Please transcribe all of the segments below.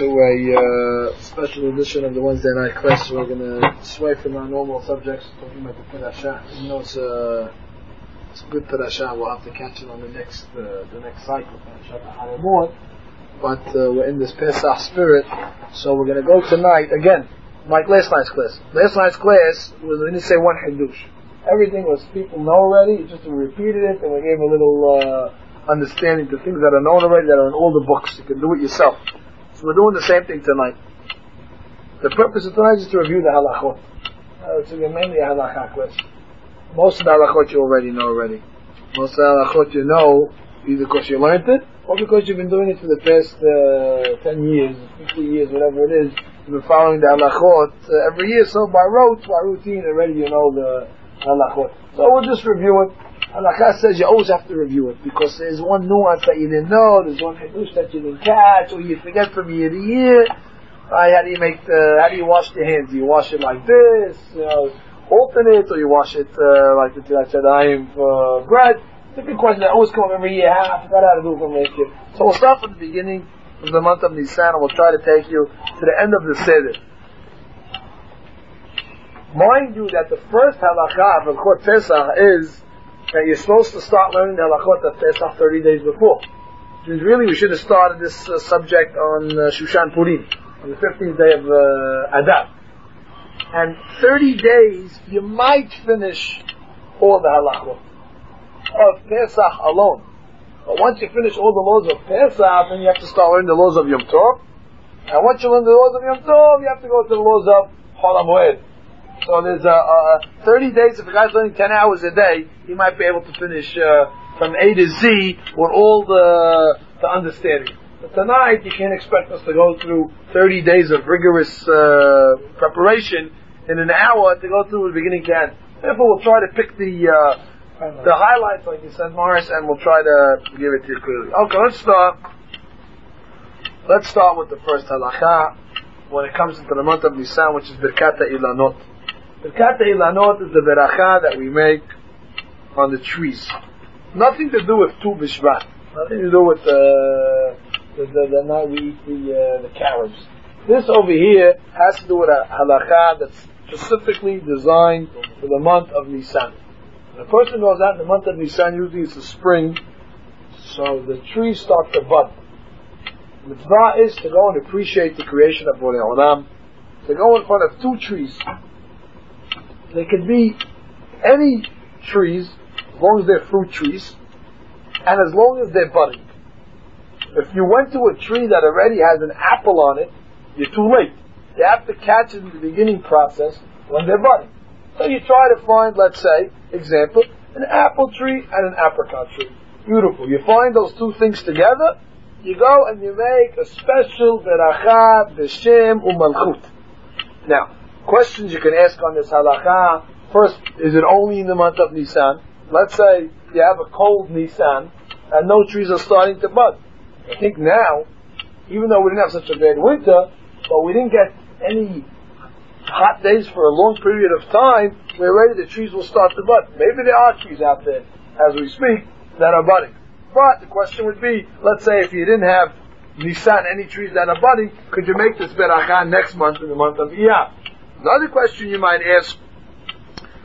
to a special edition of the Wednesday night class. We're going to sway from our normal subjects, talking about the Parashah. You know, it's a good Parashah. We'll have to catch it on the next cycle, Parashah. But we're in this Pesach spirit, so we're going to go tonight again, like last night's class. Last night's class we didn't say one Hiddush. Everything was people know already. Just we repeated it, and we gave a little understanding to things that are known already, that are in all the books. You can do it yourself. So we're doing the same thing tonight. The purpose of tonight is to review the Halachot. It's mainly a Halachah class. Most of the Halachot you already know already. Most of the Halachot you know either because you learned it, or because you've been doing it for the past 10 years, 50 years, whatever it is. You've been following the Halachot every year, so by rote, by routine, already you know the Halachot. So we'll just review it. Halakha says you always have to review it, because there's one nuance that you didn't know, there's one Hiddush that you didn't catch, or you forget from year to year. How do you wash your hands? Do you wash it like this, alternate, or you wash it like the Tilat Shadayim for bread? It's a good question that always comes up every year. I forgot how to do it from last year. So we'll start from the beginning of the month of Nisan, and we'll try to take you to the end of the Seder. Mind you that the first halakha of Halachot Pesach is that you're supposed to start learning the Halachot of Pesach 30 days before. Which means really we should have started this subject on Shushan Purim, on the 15th day of Adar. And 30 days you might finish all the Halachot of Pesach alone. But once you finish all the laws of Pesach, then you have to start learning the laws of Yom Tov. And once you learn the laws of Yom Tov, you have to go to the laws of Chol HaMoed. So there's 30 days. If a guy's learning 10 hours a day, he might be able to finish from A to Z with all the understanding. But tonight, you can't expect us to go through 30 days of rigorous preparation in an hour to go through the beginning to end. Therefore, we'll try to pick the highlights, like you said, Morris, and we'll try to give it to you clearly. Okay, let's start. Let's start with the first halakha when it comes into the month of Nisan, which is Birkat Ilanot. Birkat Ilanot is the beracha that we make on the trees. Nothing to do with Tu B'Shvat. Nothing to do with the night we eat the carobs. This over here has to do with a halakha that's specifically designed for the month of Nisan. When a person goes out in the month of Nisan, usually it's the spring, so the trees start to bud. The mitzvah is to go and appreciate the creation of Borei Olam, to go in front of two trees. They could be any trees, as long as they're fruit trees, and as long as they're budding. If you went to a tree that already has an apple on it, you're too late. You have to catch it in the beginning process when they're budding. So you try to find, let's say, example, an apple tree and an apricot tree. Beautiful. You find those two things together, you go and you make a special beracha b'shem u'malchut. Now, questions you can ask on this halakha. First, is it only in the month of Nisan? Let's say you have a cold Nisan and no trees are starting to bud. I think now, even though we didn't have such a bad winter, but we didn't get any hot days for a long period of time, we're ready, the trees will start to bud. Maybe there are trees out there, as we speak, that are budding. But the question would be, let's say if you didn't have Nisan, any trees that are budding, could you make this beracha next month in the month of Iyar? Another question you might ask,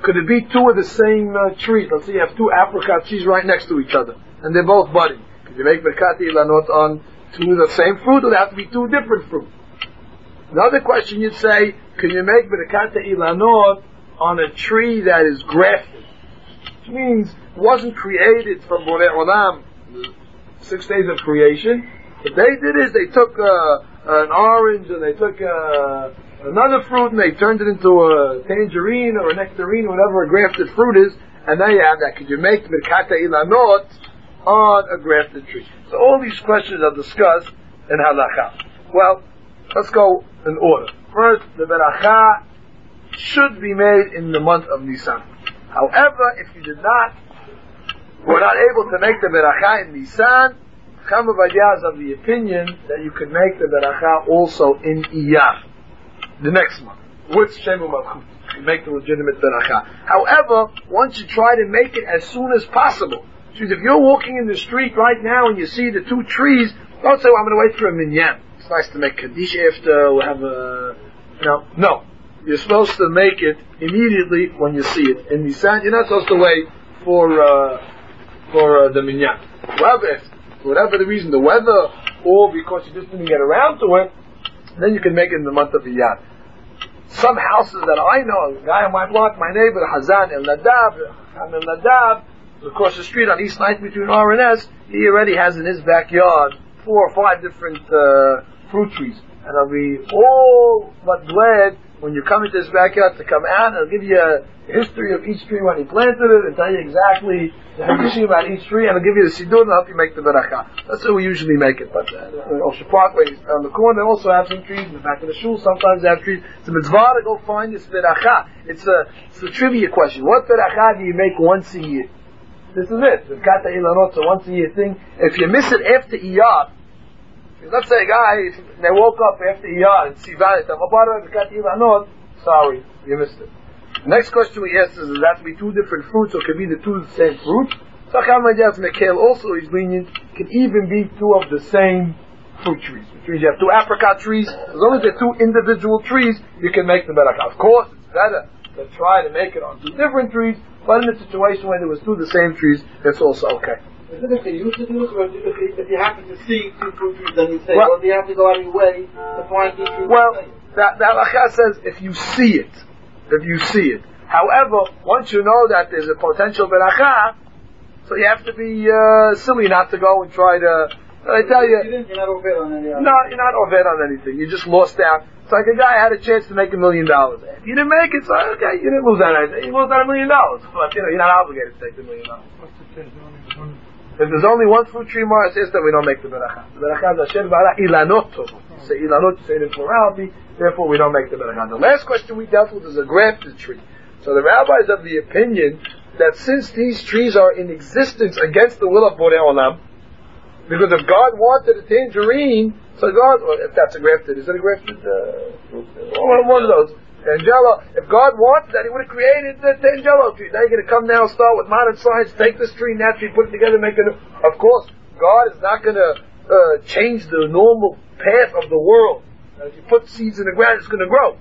could it be two of the same trees? Let's say you have two apricot trees right next to each other, and they're both budding. Could you make Birkat Ilanot on two of the same fruit, or they have to be two different fruit? Another question you'd say, can you make Birkat Ilanot on a tree that is grafted? Which means it wasn't created from Borei Olam, 6 days of creation. What they did is they took an orange and they took another fruit and they turned it into a tangerine or a nectarine, whatever a grafted fruit is, and there you have that. Could you make Birkat Ilanot on a grafted tree? So all these questions are discussed in halakha. Well, let's go in order. First, the beracha should be made in the month of Nisan. However, if you were not able to make the beracha in Nisan, Chama Vadia is of the opinion that you can make the beracha also in Iyar, the next month, with Shem U'Malchut. You make the legitimate beracha. However, once you try to make it as soon as possible, because if you're walking in the street right now and you see the two trees, don't say, well, I'm going to wait for a minyan. it's nice to make Kaddish after, we'll have no. You're supposed to make it immediately when you see it. In Nisan, you're not supposed to wait for the minyan. However, for whatever the reason, the weather, or because you just didn't get around to it, then you can make it in the month of Iyar. Some houses that I know, the guy on my block, my neighbor, Hazan El Nadab, across the street on East 9th between R and S, he already has in his backyard 4 or 5 different fruit trees. And I'll be all but glad when you come into his backyard to come out and I'll give you a history of each tree when he planted it and tell you exactly how you see about each tree, and I'll give you the Siddur and help you make the Beracha. That's how we usually make it. But Osher Parkway on the corner, they also have some trees. In the back of the shul, sometimes they have trees. It's a mitzvah to go find this Beracha. It's a trivia question. What Beracha do you make once a year? This is it. The Kata Ilanot, a once a year thing. If you miss it after Iyar, let's say a guy, they woke up after Iyar and see Valet, sorry, you missed it. The next question we asked is, does that be 2 different fruits or can be the 2 of the same fruit? Sacham Madyaz Mekel also is lenient, can even be 2 of the same fruit trees. Which means you have 2 apricot trees, as long as they're 2 individual trees, you can make the Beracha. Of course, it's better to try to make it on 2 different trees, but in a situation where there was 2 of the same trees, that's also okay. Is it okay? You should do it, or if you happen to see 2 fruit trees, then you say, well, you have to go out of your way to find 2 trees. Well, the halacha says if you see it. However, once you know that there's a potential beracha, so you have to be silly not to go and try to. I tell you, you're not oved on anything. No, you're not oved on anything. You just lost out. It's like a guy had a chance to make $1 million. If you didn't make it, so okay, you didn't lose out on anything. You lost out $1 million, but you're not obligated to take the $1 million. If there's only 1 fruit tree, Mara says that we don't make the beracha. The beracha is Asher Bara Ilanot. Say Ilanot, say it in plurality. Therefore, we don't make the beracha. The last question we dealt with is a grafted tree. So the rabbis of the opinion that since these trees are in existence against the will of Borei Olam, because if God wanted a tangerine, so God, well, if that's a grafted, is it a grafted fruit? One of those. Tangelo, if God wanted that, He would have created the Tangelo tree. Now you're going to come now and start with modern science, take this tree, naturally put it together, make it. Of course, God is not going to change the normal path of the world. If you put seeds in the ground, it's going to grow.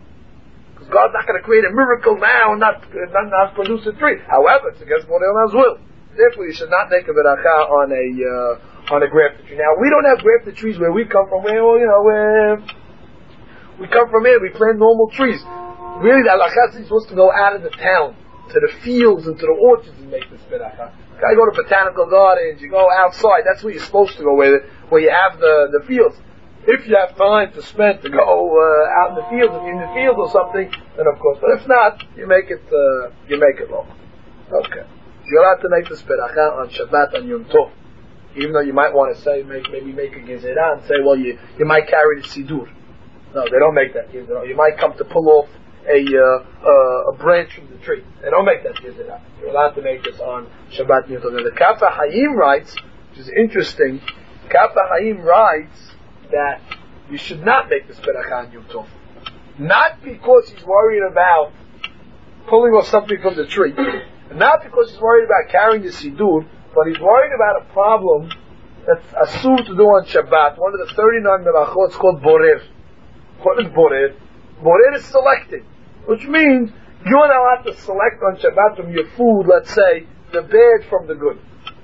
Because God's not going to create a miracle now and not produce a tree. However, it's against Borei Olam's will. Therefore, you should not make a beracha on a grafted tree. Now, we don't have grafted trees where we come from. Where we come from here, we plant normal trees. Really, the halakha is supposed to go out of the town, to the fields and to the orchards and make this beracha. You go to botanical gardens, you go outside, that's where you're supposed to go, where you have the fields. If you have time to spend to go out in the fields, if you're in the field or something, then of course. But if not, you make it local. Okay. You're allowed to make this beracha on Shabbat and Yom Tov. Even though you might want to say, maybe make a gezerah and say, well, you might carry the Siddur. No, they don't make that gezerah. You might come to pull off a branch from the tree. They don't make that gezerah. You're allowed to make this on Shabbat and Yom Tov. Now the Kaf HaHaim writes, which is interesting, Kaf HaHaim writes that you should not make this beracha on Yom Tov. Not because he's worried about pulling off something from the tree. Not because he's worried about carrying the Siddur, but he's worried about a problem that's asur to do on Shabbat. One of the 39 melachot is called borer. What is borer? Borer is selecting, which means you're not allowed to select on Shabbat from your food, let's say, the bad from the good.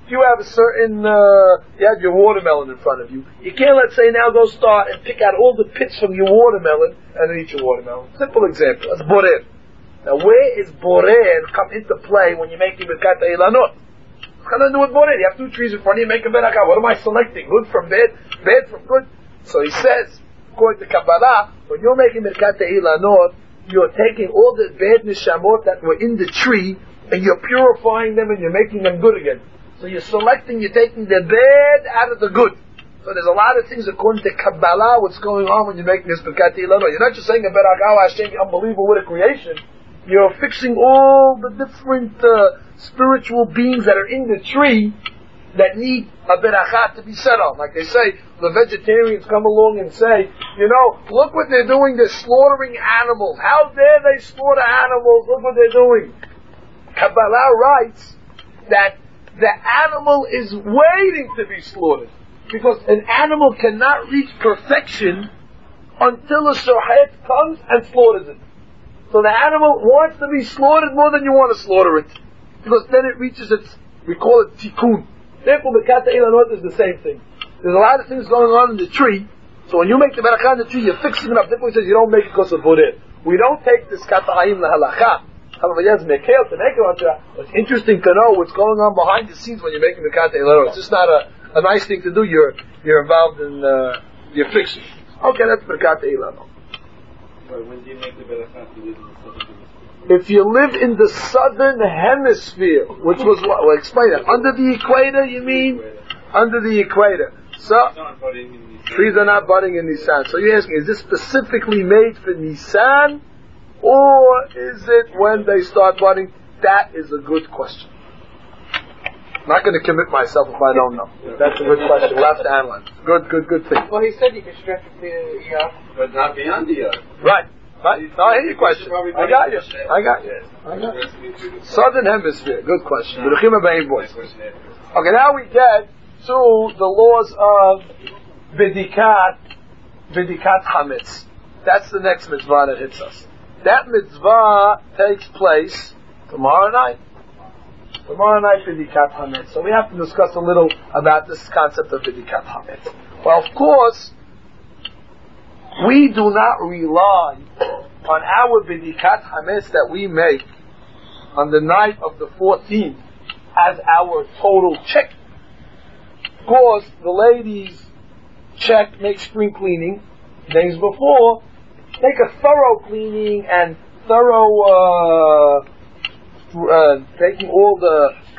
If you have a certain, you have your watermelon in front of you, you can't, let's say, now go start and pick out all the pits from your watermelon and then eat your watermelon. Simple example. That's borer. Now, where is borer come into play when you're making Birkat Ilanot? It's got nothing to do with borer. You have 2 trees in front of you, make a beracha. What am I selecting? Good from bad, bad from good? So he says, according to Kabbalah, when you're making Birkat Ilanot, you're taking all the bad neshamot that were in the tree, and you're purifying them and you're making them good again. So you're selecting, you're taking the bad out of the good. So there's a lot of things according to Kabbalah, what's going on when you're making this Birkat Ilanot. You're not just saying a beracha, Hashem, unbelievable, what a creation. You're fixing all the different spiritual beings that are in the tree that need a beracha to be set on. Like they say, the vegetarians come along and say, look what they're doing, they're slaughtering animals. How dare they slaughter animals? Look what they're doing. Kabbalah writes that the animal is waiting to be slaughtered. Because an animal cannot reach perfection until a shohet comes and slaughters it. So the animal wants to be slaughtered more than you want to slaughter it. Because then it reaches its, we call it tikkun. Therefore, Bekat Ilanot is the same thing. There's a lot of things going on in the tree. So when you make the barakah in the tree, you're fixing it up. Therefore, he says you don't make it because of Boreh. We don't take this Katahayim Lahalacha. However, yes, Mekel to make it. It's interesting to know what's going on behind the scenes when you're making Bekat Ilanot. It's just not a nice thing to do. You're involved in, you're fixing. Okay, that's Bekat Ilanot. When do you make the barakah? If you live in the southern hemisphere, which was what? Well, explain it. Under the equator, you mean? Under the equator. So, trees are not budding in Nisan. So you're asking, is this specifically made for Nisan? Or is it when they start budding? That is a good question. I'm not going to commit myself if I don't know. That's a good question. We'll have to analyze. Good thing. Well, he said you can stretch it to the year. But not beyond the year. Right. No, I hear your question. I got you. Southern hemisphere. Good question. Okay, now we get to the laws of Bidikat Hametz. That's the next mitzvah that hits us. That mitzvah takes place tomorrow night. Tomorrow night, Bidikat Hametz. So we have to discuss a little about this concept of Bidikat Hametz. Well, of course, we do not rely on our Bidikat Hametz that we make on the night of the 14th as our total check. Of course, the ladies make spring cleaning days before, make a thorough cleaning and taking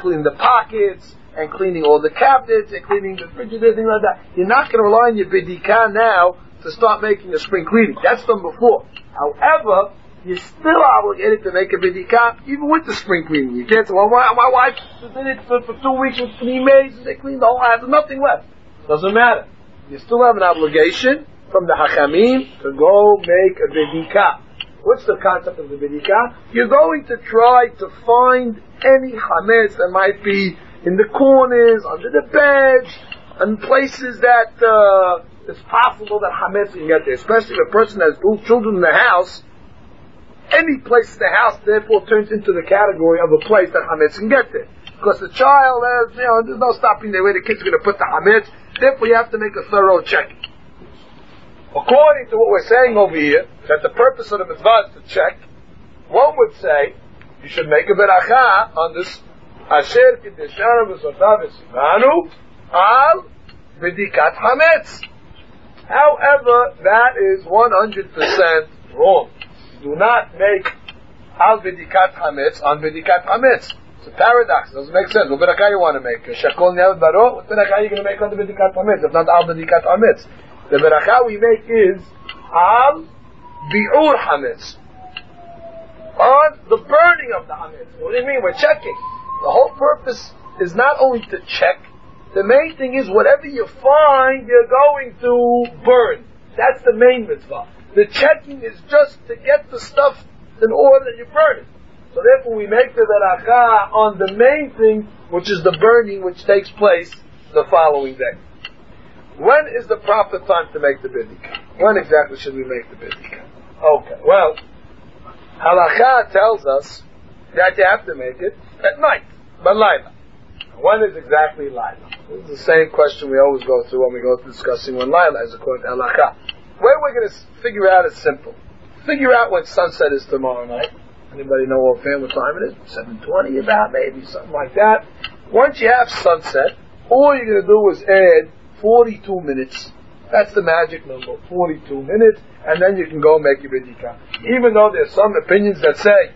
cleaning the pockets and cleaning all the cabinets and cleaning the fridge and everything like that. You're not going to rely on your Bidikah now to start making a spring cleaning. That's done before. However, you're still obligated to make a Bidikah even with the spring cleaning. You can't say, well, my wife did it for 2 weeks with 3 maids and they cleaned the whole house, there's nothing left. Doesn't matter. You still have an obligation from the Hachamim to go make a Bidikah. What's the concept of the Bidikah? You're going to try to find any Hametz that might be in the corners, under the beds, and places that it's possible that Hametz can get there. Especially if a person has 2 children in the house, any place in the house therefore turns into the category of a place that Hametz can get there. Because the child has, there's no stopping there where the kid's going to put the Hametz. Therefore you have to make a thorough check. According to what we're saying over here, that the purpose of the mitzvah is to check, one would say, you should make a beracha on this Asher Kideshanu V'Sotav V'Simanu Al B'dikat Hametz. However, that is 100% wrong. Do not make Al B'dikat Hametz on B'dikat Hametz. It's a paradox. It doesn't make sense. What beracha you want to make? Shakol Ne'el Baro? What beracha are you going to make on the B'dikat Hametz? If not Al B'dikat Hametz. The beracha we make is Al Bi'ur Hametz. On the burning of the Hametz. What do you mean? We're checking. The whole purpose is not only to check. The main thing is whatever you find, you're going to burn. That's the main mitzvah. The checking is just to get the stuff in order that you burn it. So therefore we make the beracha on the main thing, which is the burning, which takes place the following day. When is the proper time to make the bidikah? When exactly should we make the bidikah? Okay, well, Halachah tells us that you have to make it at night, but Laila. When is exactly Laila? This is the same question we always go through when we go to discussing when Laila is according to Halachah. Way we're going to figure out is simple. Figure out when sunset is tomorrow night. Anybody know offhand what time it is? 7:20 about, maybe, something like that. Once you have sunset, all you're going to do is add 42 minutes. That's the magic number, 42 minutes, and then you can go make your bidikah. Even though there's some opinions that say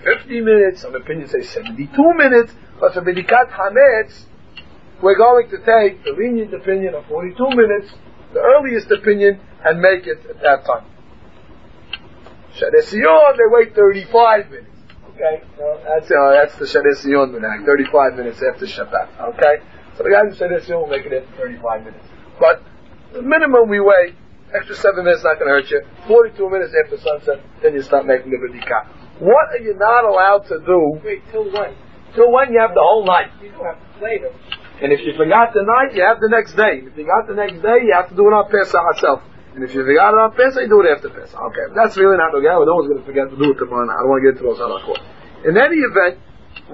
50 minutes, some opinions say 72 minutes, but for bidikat hametz, we're going to take the lenient opinion of 42 minutes, the earliest opinion, and make it at that time. Shadesiyon, they wait 35 minutes. Okay, that's the Shadesiyon minhag, 35 minutes after Shabbat. Okay. So the guys who say this, will make it in 35 minutes. But the minimum we wait, extra 7 minutes not going to hurt you. 42 minutes after sunset, then you start making the bidikah. What are you not allowed to do? Wait, till when? Till when? You have the whole night. You don't have to later. And if you forgot the night, you have the next day. If you got the next day, you have to do it on Pesach itself. And if you forgot it on Pesach, you do it after Pesach. Okay, that's really not okay. No one's going to forget to do it tomorrow. I don't want to get into those halachot. In any event,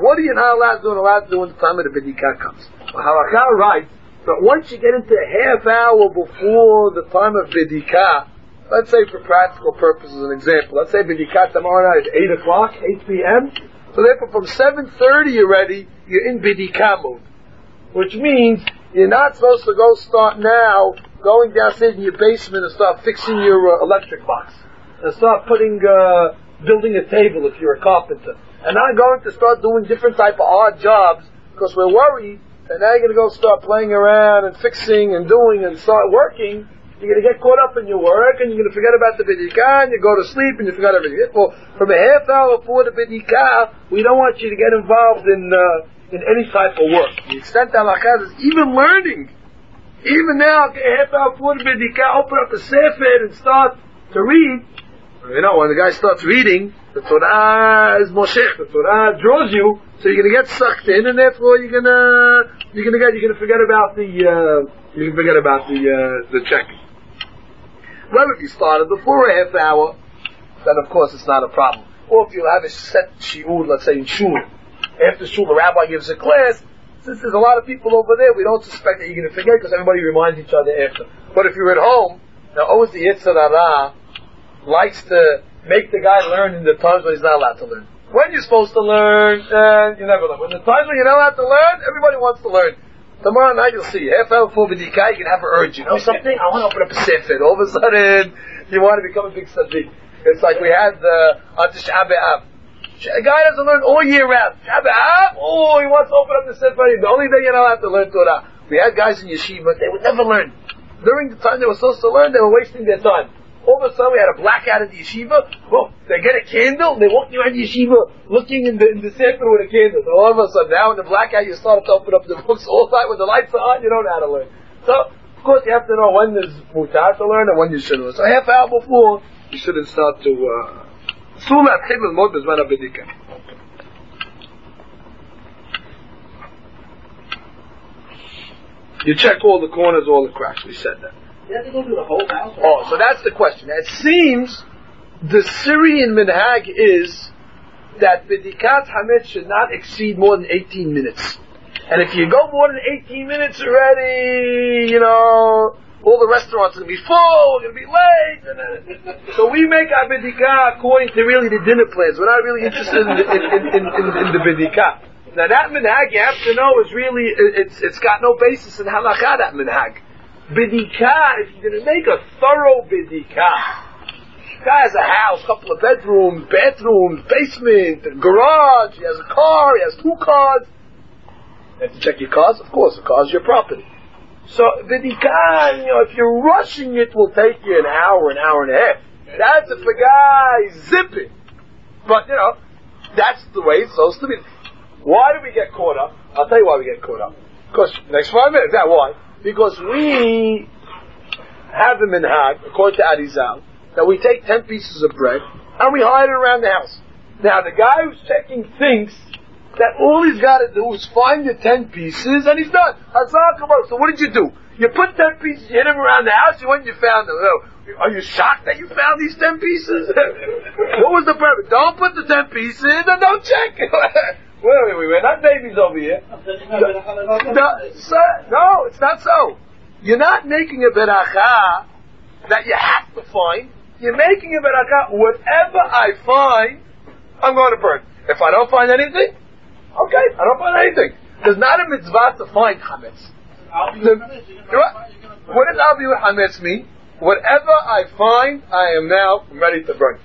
what are you not allowed to do and allowed to do when the time of the Bidikah comes? Well, halakha writes that once you get into a half hour before the time of Bidikah, let's say for practical purposes, an example, let's say Bidikah tomorrow night is 8 o'clock, 8 p.m., so therefore from 7:30 already, you're in Bidikah mode. Which means you're not supposed to go start now, going downstairs in your basement and start fixing your electric box. And start building a table if you're a carpenter. And not going to start doing different type of odd jobs, because we're worried that now you're going to go start playing around and fixing and doing and start working. You're going to get caught up in your work and you're going to forget about the Bidikah and you go to sleep and you forget everything. Well, from a half hour before the Bidikah, we don't want you to get involved in any type of work. The extent that halakha is even learning. Even now, a half hour before the Bidikah, open up a sefer and start to read. You know, when the guy starts reading, the Torah is moshech, the Torah draws you, so you're going to get sucked in, and therefore you're going to forget about the checking. Well, if you started before a half hour, then of course it's not a problem. Or if you have a set shiur, let's say in shul, after shul the rabbi gives a class, since there's a lot of people over there, we don't suspect that you're going to forget because everybody reminds each other after. But if you're at home, now always the Yetzer Hara likes to make the guy learn in the times when he's not allowed to learn. When you're supposed to learn, you never learn. When the times when you're not allowed to learn, everybody wants to learn. Tomorrow night you'll see, half hour before Bidikah, you can have an urge, you know something? I want to open up a sefer. All of a sudden, you want to become a big tzaddik. It's like we had on Tisha B'Av. A guy doesn't learn all year round. Tisha B'Av, he wants to open up the sefer. The only day you're not allowed to learn Torah. We had guys in yeshiva, they would never learn. During the time they were supposed to learn, they were wasting their time. All of a sudden we had a blackout at the yeshiva. Well, they get a candle, and they walk around the yeshiva looking in the sefer with a candle. So all of a sudden, now in the blackout, you start to open up the books all the time when the lights are on, you don't know how to learn. So, of course, you have to know when there's mutar to learn and when you shouldn't. So half hour before, you shouldn't start to... You check all the corners, all the cracks. We said that. You have to go through the whole house. Oh, so that's the question. It seems the Syrian minhag is that Bidikat Hametz should not exceed more than 18 minutes. And if you go more than 18 minutes already, all the restaurants are going to be full, we're going to be late. So we make our Bidikah according to really the dinner plans. We're not really interested in the Bidikah. Now that minhag, you have to know, is really, it's got no basis in halakha, that minhag. Bidikah, if you're going to make a thorough Bidikah, guy has a house, couple of bedrooms, bathrooms, basement, a garage, he has a car, he has 2 cars. You have to check your cars? Of course, the car's your property. So, Bidikah, if you're rushing it, will take you an hour and a half. That's if the guy's zipping. But, that's the way it's supposed to be. Why do we get caught up? I'll tell you why we get caught up. Because, next 5 minutes, that why? Because we have the minhag, according to Arizal, that we take 10 pieces of bread and we hide it around the house. Now, the guy who's checking thinks that all he's got to do is find the 10 pieces and he's done. So what did you do? You put 10 pieces, you hid them around the house, you went and you found them. Are you shocked that you found these 10 pieces? What was the purpose? Don't put the 10 pieces and don't check. We're not babies over here. No, it's not so. You're not making a beracha that you have to find. You're making a beracha, whatever I find, I'm going to burn. If I don't find anything, okay, I don't find anything. There's not a mitzvah to find chametz. What does Al Biur Hametz mean? Whatever I find, I am now ready to burn.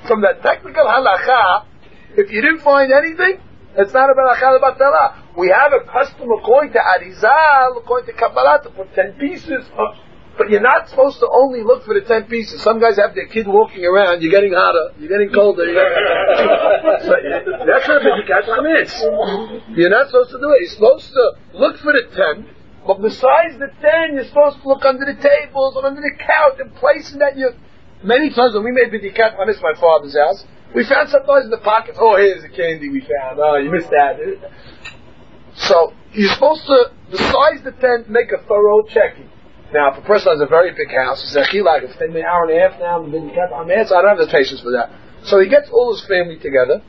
From that technical halacha, if you didn't find anything, it's not a beracha batala. We have a custom according to Arizal, according to Kabbalah, to put 10 pieces. But you're not supposed to only look for the 10 pieces. Some guys have their kid walking around. You're getting hotter. You're getting colder. So that's not Bidikah Hametz. You're not supposed to do it. You're supposed to look for the 10. But besides the 10, you're supposed to look under the tables and under the couch and places that you... Many times when we made Bidikah Hametz at my father's house, we found sometimes in the pockets. Oh, here's the candy we found. Oh, you missed that. So you're supposed to, besides the 10, make a thorough checking. Now, if a person has a very big house, he says, like, it's taking me an hour and a half now, so I don't have the patience for that. So he gets all his family together.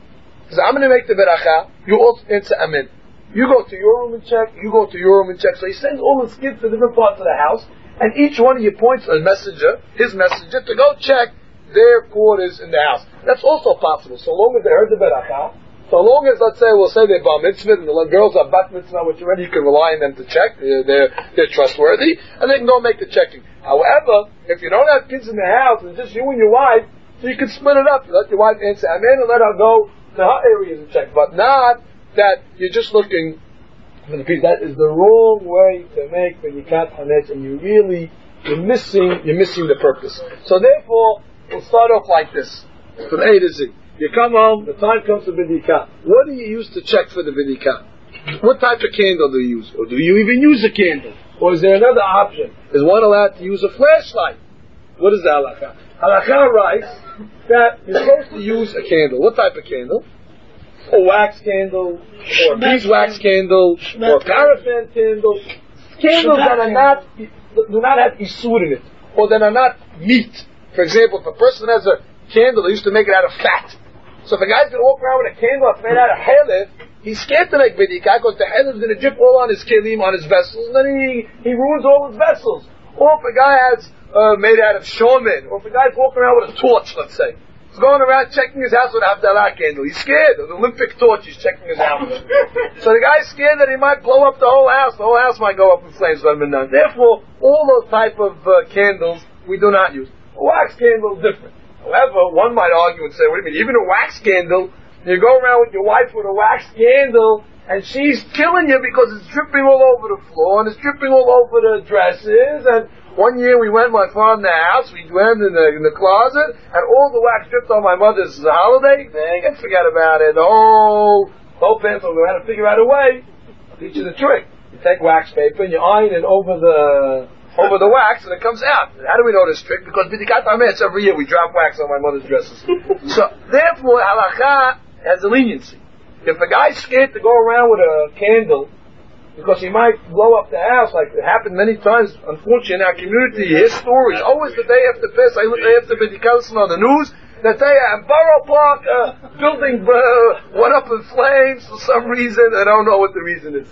He says, I'm going to make the beracha, you all answer amen. You go to your room and check, you go to your room and check. So he sends all his kids to different parts of the house, and each one of you points a messenger, his messenger, to go check their quarters in the house. That's also possible, so long as they heard the beracha, so long as, let's say, we'll say they're bar mitzvah, and the girls are bat mitzvah, which already you can rely on them to check, they're trustworthy, and they can go make the checking. However, if you don't have kids in the house, and it's just you and your wife, so you can split it up. You let your wife answer amen, and let her go to her areas and check, but not that you're just looking for the piece. That is the wrong way to make Bedikat Hametz, and you're missing the purpose. So therefore, we'll start off like this, from A to Z. You come home, the time comes to Bedikat. What do you use to check for the Bedikat? What type of candle do you use? Or do you even use a candle? Or is there another option? Is one allowed to use a flashlight? What is the halakha? Halakha writes that you're supposed to use a candle. What type of candle? A wax candle, or a beeswax candle, or a paraffin candle. Candles that do not have isur in it, or that are not meat. For example, if a person has a candle, they used to make it out of fat. So if a guy's going to walk around with a candle that's made out of halif, he's scared to make bidikah because the halif is going to drip all on his kelim, on his vessels, and then he ruins all his vessels. Or if a guy has made out of shomin, or if a guy's walking around with a torch, let's say, he's going around checking his house with a Havdalah candle. He's scared. An Olympic torch he's checking his house with. So the guy's scared that he might blow up the whole house. The whole house might go up in flames. Therefore, all those type of candles we do not use. A wax candle is different. However, one might argue and say, what do you mean? Even a wax candle, you go around with your wife with a wax candle, and she's killing you because it's dripping all over the floor, and it's dripping all over the dresses, and one year we went, my father in the house, we went in the closet, and all the wax dripped on my mother's holiday thing, and forget about it. The whole pencil, we had to figure out a way. I'll teach you the trick. You take wax paper and you iron it over the wax, and it comes out. How do we know this trick? Because B'dikat Hametz, every year we drop wax on my mother's dresses. So, therefore, halakha has a leniency. If a guy's scared to go around with a candle, because he might blow up the house, like it happened many times, unfortunately, in our community, you hear stories. Always the day after Pesach, after B'dikat on the news, that they in Borough Park, building went up in flames for some reason. I don't know what the reason is.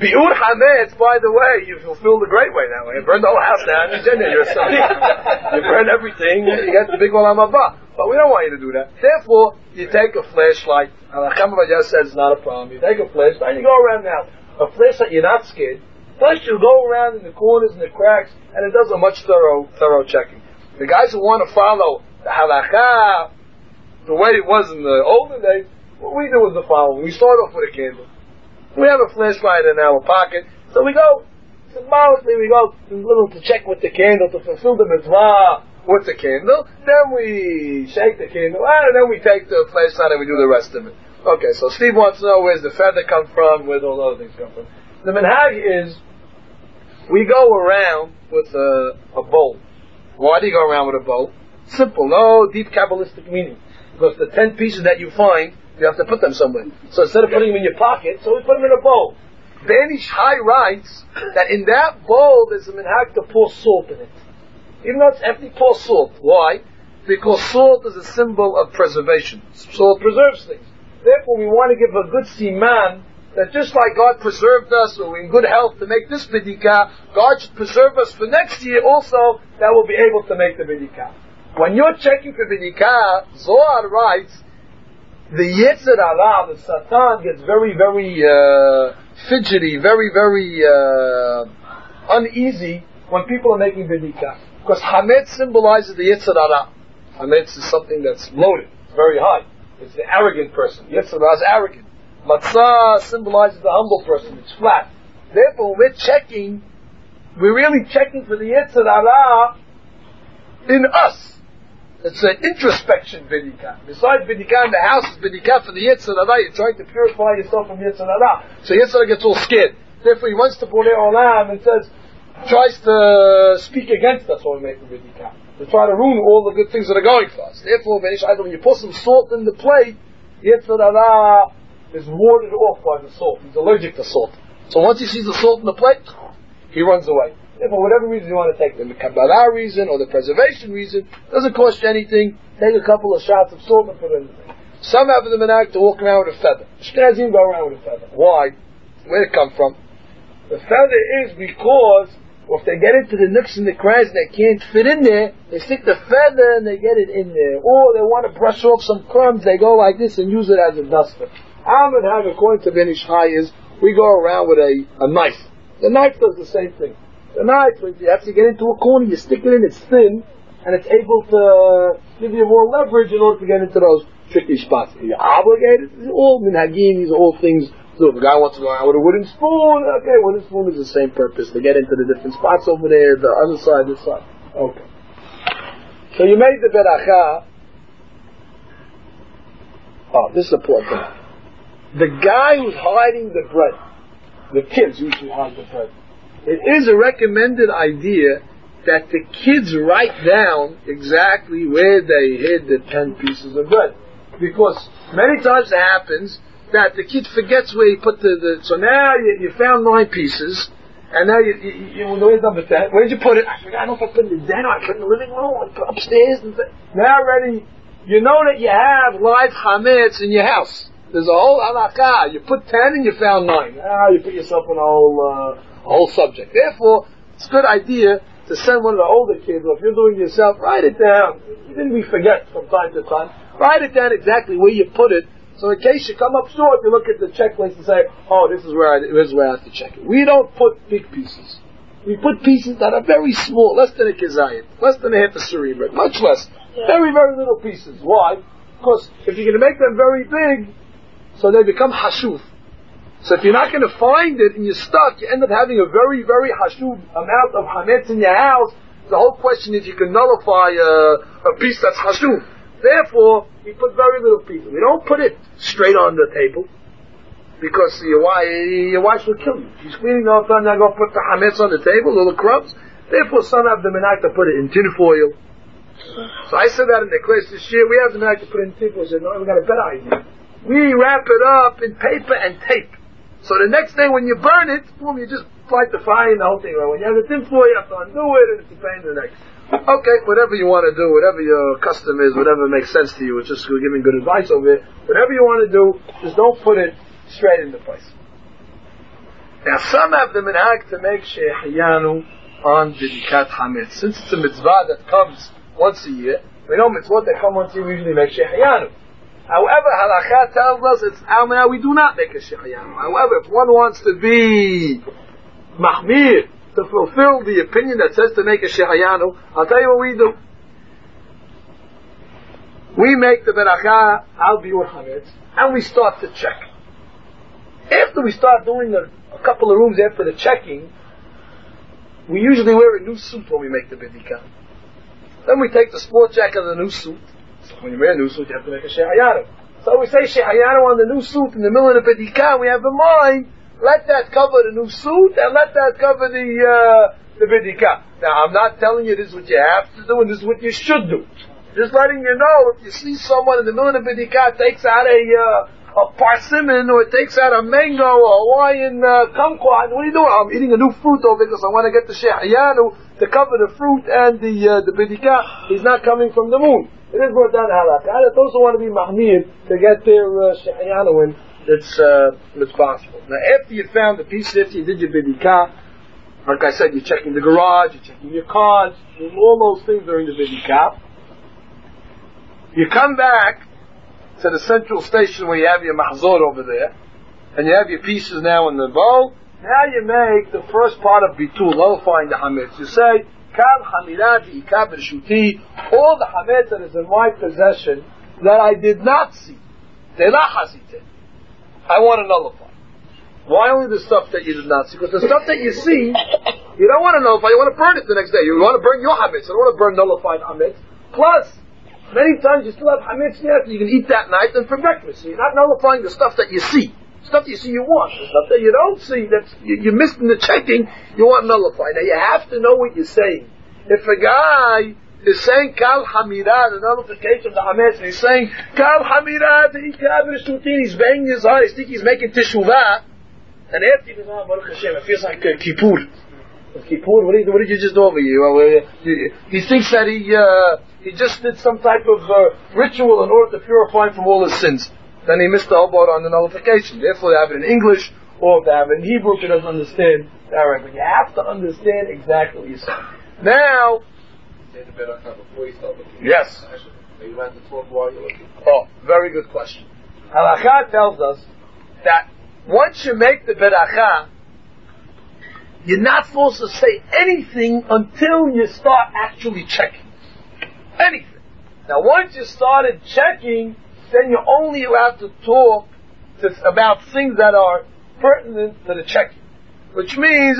Bi'ur Hametz, by the way, you fulfill the great way that way. You burn the whole house down, you're a sadiq. You burn everything, you get the big olam haba. But we don't want you to do that. Therefore, you take a flashlight. Halakha just says it's not a problem. You take a flashlight and you go around now. A flashlight, you're not scared. Plus, you go around in the corners and the cracks, and it does a much thorough checking. The guys who want to follow the halakha the way it was in the olden days, what we do is the following. We start off with a candle. We have a flashlight in our pocket, so we go, symbolically we go a little to check with the candle, to fulfill the mitzvah with the candle, then we shake the candle out, and then we take the flashlight and we do the rest of it. Okay, so Steve wants to know where's the feather come from, where all other things come from. The minhag is, we go around with a bowl. Why do you go around with a bowl? Simple, no deep Kabbalistic meaning. Because the 10 pieces that you find, you have to put them somewhere. So instead of putting them in your pocket, so we put them in a bowl. Ben Ish Chai writes that in that bowl there's a minhag to pour salt in it. Even though it's empty, pour salt. Why? Because salt is a symbol of preservation. Salt preserves things. Therefore we want to give a good siman that just like God preserved us, or we're in good health to make this bidikah, God should preserve us for next year also, that we'll be able to make the bidikah. When you're checking for bidikah, Zohar writes, the Yetzer Hara, the Satan, gets very, very fidgety, very, very uneasy when people are making bidikah. Because Hametz symbolizes the Yetzer Hara. Hametz is something that's loaded, it's very high. It's the arrogant person. Yetzer Hara is arrogant. Matzah symbolizes the humble person, it's flat. Therefore, when we're checking, we're really checking for the Yetzer Hara in us. It's an introspection bidikah. Besides bidikah in the house, it's bidikah for the Yetzer Hara. You're trying to purify yourself from Yetzer Hara. So Yetzer Hara gets all scared. Therefore, he wants to put it olam and tries to speak against us when we make the bidikah. To try to ruin all the good things that are going for us. Therefore, when you put some salt in the plate, Yetzer Hara is warded off by the salt. He's allergic to salt. So once he sees the salt in the plate, he runs away. For whatever reason you want to take them, the Kabbalah reason or the preservation reason, doesn't cost you anything. Take a couple of shots of salt and put it in the thing. Some have the minhag to walk around with a feather. Ashkenazim go around with a feather. Why? Where did it come from? The feather is because if they get into the nooks and the crannies and they can't fit in there, they stick the feather and they get it in there. Or they want to brush off some crumbs, they go like this and use it as a duster. Our minhag, according to Ben Ish Chai, is we go around with a knife. The knife does the same thing. The knife, when you have to get into a corner, you stick it in, it's thin, and it's able to give you more leverage in order to get into those tricky spots. You're obligated. These are all minhagim, these are all things. So if a guy wants to go out with a wooden spoon, okay, wooden spoon is the same purpose, to get into the different spots over there, the other side, this side. Okay. So you made the beracha. Oh, this is important. The guy who's hiding the bread, the kids usually hide the bread. It is a recommended idea that the kids write down exactly where they hid the 10 pieces of bread. Because many times it happens that the kid forgets where he put so now you found 9 pieces, and now where's number 10? Where did you put it? I forgot, I don't know if I put it in the den or I put it in the living room, I put it upstairs. Now already, you know that you have live chametz in your house. There's a whole halakha. You put 10 and you found 9. Now you put yourself in a whole subject. Therefore, it's a good idea to send one of the older kids, or if you're doing it yourself, write it down. Even we forget from time to time. Write it down exactly where you put it, so in case you come up short, you look at the checklist and say, oh, this is where I have to check it. We don't put big pieces. We put pieces that are very small, less than a kezayit, less than a half a cerebral, much less. Very, very little pieces. Why? Because if you're going to make them very big, so they become hashuv. So if you're not going to find it and you're stuck, you end up having a very, very hashuv amount of hametz in your house. The whole question is you can nullify a piece that's hashuv. Therefore, we put very little pieces. We don't put it straight on the table, because your wife will kill you. She's cleaning all the time, now go put the hametz on the table, little crumbs. Therefore, some have the minhag to put it in tin foil. So I said that in the class this year. We have the minhag to put it in tin foil. I said, no, we got a better idea. We wrap it up in paper and tape. So the next day when you burn it, boom, you just light the fire and the whole thing. When you have the tin foil, you have to undo it, and it's a pain in the neck. Okay, whatever you want to do, whatever your custom is, whatever makes sense to you, it's just giving good advice over here. Whatever you want to do, just don't put it straight into place. Now, some have the minhag to make shehiyanu on Bidikat Hametz. Since it's a mitzvah that comes once a year, we know mitzvot that come once a year, we usually make shehiyanu. However, halakha tells us now we do not make a shehiyanu. However, if one wants to be mahmir, to fulfill the opinion that says to make a shehiyanu, I'll tell you what we do. We make the beracha al biur hametz, and we start to check. After we start doing a couple of rooms after the checking, we usually wear a new suit when we make the bidika. Then we take the sport jacket of the new suit. So when you wear a new suit, you have to make a shehiyanu. So we say shehiyanu on the new suit in the middle of the bidika, and we have in mind, let that cover the new suit, and let that cover the bidika. Now, I'm not telling you this is what you have to do, and this is what you should do. Just letting you know, if you see someone in the middle of the bidika takes out a persimmon, or takes out a mango, or Hawaiian kumquat, what are you doing? I'm eating a new fruit over because I want to get the shehiyanu to cover the fruit and the bidika. He's not coming from the moon. It is brought down to halakha. Those who want to be mahmir to get their shehiyanu in, it's possible. Now, after you found the pieces, after you did your bidika, like I said, you're checking the garage, you're checking your cars, doing all those things during the bidika. You come back to the central station where you have your mahzor over there, and you have your pieces now in the bowl. Now you make the first part of bitul, nullifying the hametz. You say, Kal hamirat ikab b'shuti, all the hametz that is in my possession that I did not see, telah hasite, I want to nullify. Why only the stuff that you did not see? Because the stuff that you see, you don't want to nullify, you want to burn it the next day. You want to burn your hametz, you don't want to burn nullified hametz. Plus, many times you still have hametz yet, you can eat that night and for breakfast. So you're not nullifying the stuff that you see. Stuff you see you want. The stuff that you don't see, that you missed in the checking, you want nullified. Now you have to know what you're saying. If a guy is saying Kal Hamirat, the nullification of the hametz, and he's saying Kal Hamirat, he's banging his heart, he's thinking he's making teshuvah, and after he goes, Baruch Hashem, it feels like Kippur. Kippur, what did you just do over here? He thinks that he just did some type of ritual in order to purify him from all his sins. Then he missed the whole boat on the nullification. Therefore, they have it in English, or if they have it in Hebrew, if he doesn't understand Arabic. But you have to understand exactly what you're saying. Now, yes. Oh, very good question. Halachot tells us that once you make the beracha, you're not supposed to say anything until you start actually checking. Anything. Now, once you started checking, then you're only allowed to talk about things that are pertinent to the checking. Which means,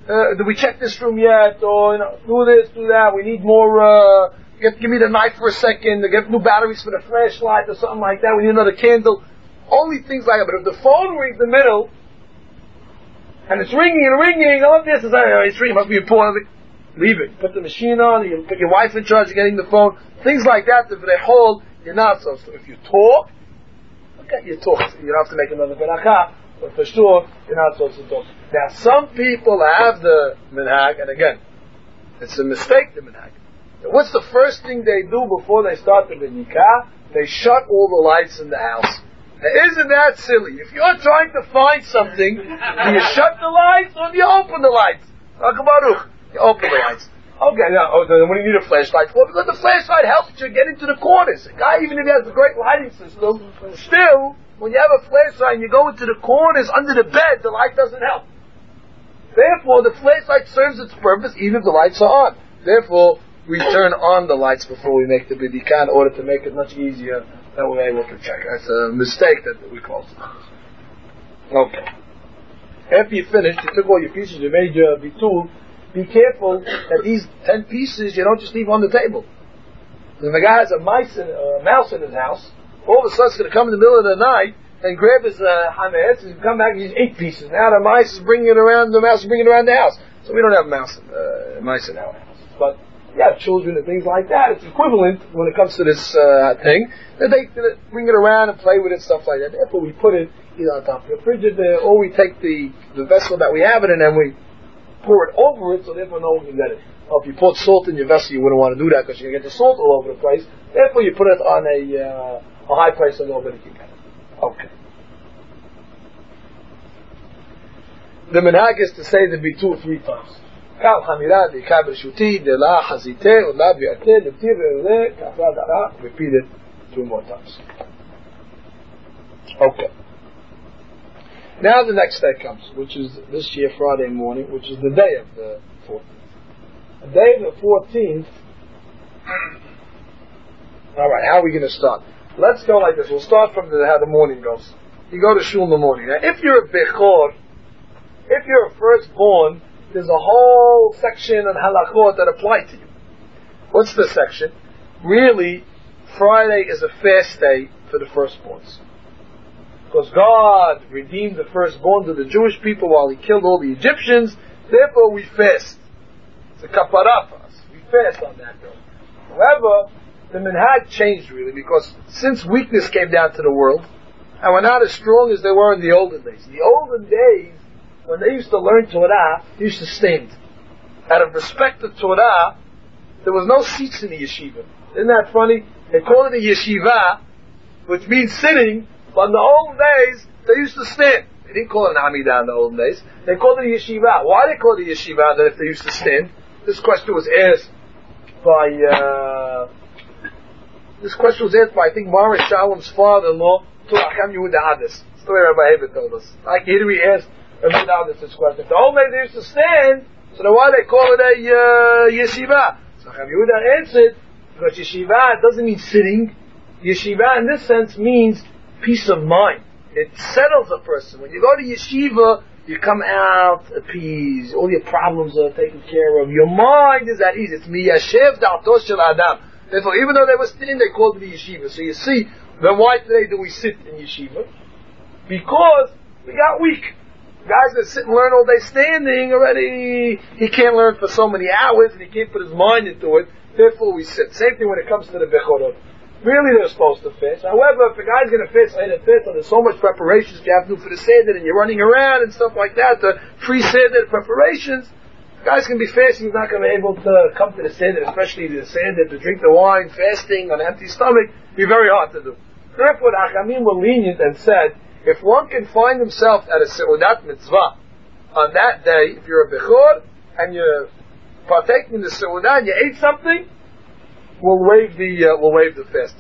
do we check this room yet? Or, do this, do that. We need more, give me the knife for a second. Get new batteries for the flashlight or something like that. We need another candle. Only things like that. But if the phone rings in the middle, and it's ringing and ringing, all this is, it's ringing, must be important. Leave it. Put the machine on, you put your wife in charge of getting the phone. Things like that, if they hold, you're not supposed to. If you talk, okay, you talk. You don't have to make another beracha, but for sure, you're not supposed to talk. Now, some people have the minhag, and again, it's a mistake, the minhag. What's the first thing they do before they start the binikah? They shut all the lights in the house. Now, isn't that silly? If you're trying to find something, do you shut the lights or do you open the lights? Baruch, you open the lights. Okay, now, then when do you need a flashlight? Well, because the flashlight helps you get into the corners. A guy, even if he has a great lighting system, still, when you have a flashlight and you go into the corners under the bed, the light doesn't help. Therefore, the flashlight serves its purpose even if the lights are on. Therefore, we turn on the lights before we make the bidikah in order to make it much easier that we're able to check. That's a mistake that we call it. Okay. After you finish, you took all your pieces, you made your bitul. Be careful that these 10 pieces you don't just leave on the table. If a guy has a mouse in his house, all of a sudden it's going to come in the middle of the night and grab his hametz and come back and use 8 pieces. Now the mouse is bringing it around the house. So we don't have mice in our house. But you have children and things like that. It's equivalent when it comes to this thing. That they bring it around and play with it, stuff like that. Therefore we put it either on top of the refrigerator or we take the vessel that we have it in and we pour it over it, so therefore no one can get it. Or if you put salt in your vessel, you wouldn't want to do that because you're going to get the salt all over the place. Therefore, you put it on a high place so nobody can get it. Okay. The minhag is to say the bitul 3 times. Repeat it 2 more times. Okay. Now the next day comes, which is this year Friday morning, which is the day of the 14th. The day of the 14th, alright, how are we going to start? Let's go like this. We'll start from how the morning goes. You go to shul in the morning. Now, if you're a bechor, if you're a firstborn, there's a whole section on halachot that apply to you. What's the section? Really, Friday is a fast day for the firstborns. Because God redeemed the firstborn to the Jewish people while He killed all the Egyptians. Therefore, we fast. It's a kapara for us. We fast on that day. However, the minhag changed really because since weakness came down to the world, and we're not as strong as they were in the olden days. In the olden days, when they used to learn Torah, they used to stand. Out of respect to Torah, there was no seats in the yeshiva. Isn't that funny? They call it a yeshiva, which means sitting. But in the old days, they used to stand. They didn't call it an Amidah in the old days. They called it a yeshiva. Why they called it a yeshiva then if they used to stand? This question was asked by, I think, Mara Shalom's father-in-law, Turacham Yehuda Ades. That's the way Rabbi Heber told us. Like here we asked Rabbi Ades this question. If the old days they used to stand, so then why they call it a yeshiva? So Rabbi Yehuda answered, because yeshiva doesn't mean sitting. Yeshiva in this sense means peace of mind. It settles a person. When you go to yeshiva, you come out appeased. All your problems are taken care of. Your mind is at ease. It's miyashev da'ato shel adam. Therefore, even though they were sitting, they called it a yeshiva. So you see, then why today do we sit in yeshiva? Because we got weak. Guys that sit and learn all day standing already, he can't learn for so many hours and he can't put his mind into it. Therefore, we sit. Same thing when it comes to the bechorot. Really, they're supposed to fast. However, if a guy's going to fast, so there's so much preparations you have to do for the seder, and you're running around and stuff like that, the pre-seder preparations, Guys can be fasting, he's not going to be able to come to the Seder, especially the Seder, to drink the wine, fasting on an empty stomach, be very hard to do. Therefore, the Achamim were lenient and said, if one can find himself at a Seudat Mitzvah on that day, if you're a Bechor, and you're partaking in the Seudah, and you ate something, we'll waive the fast.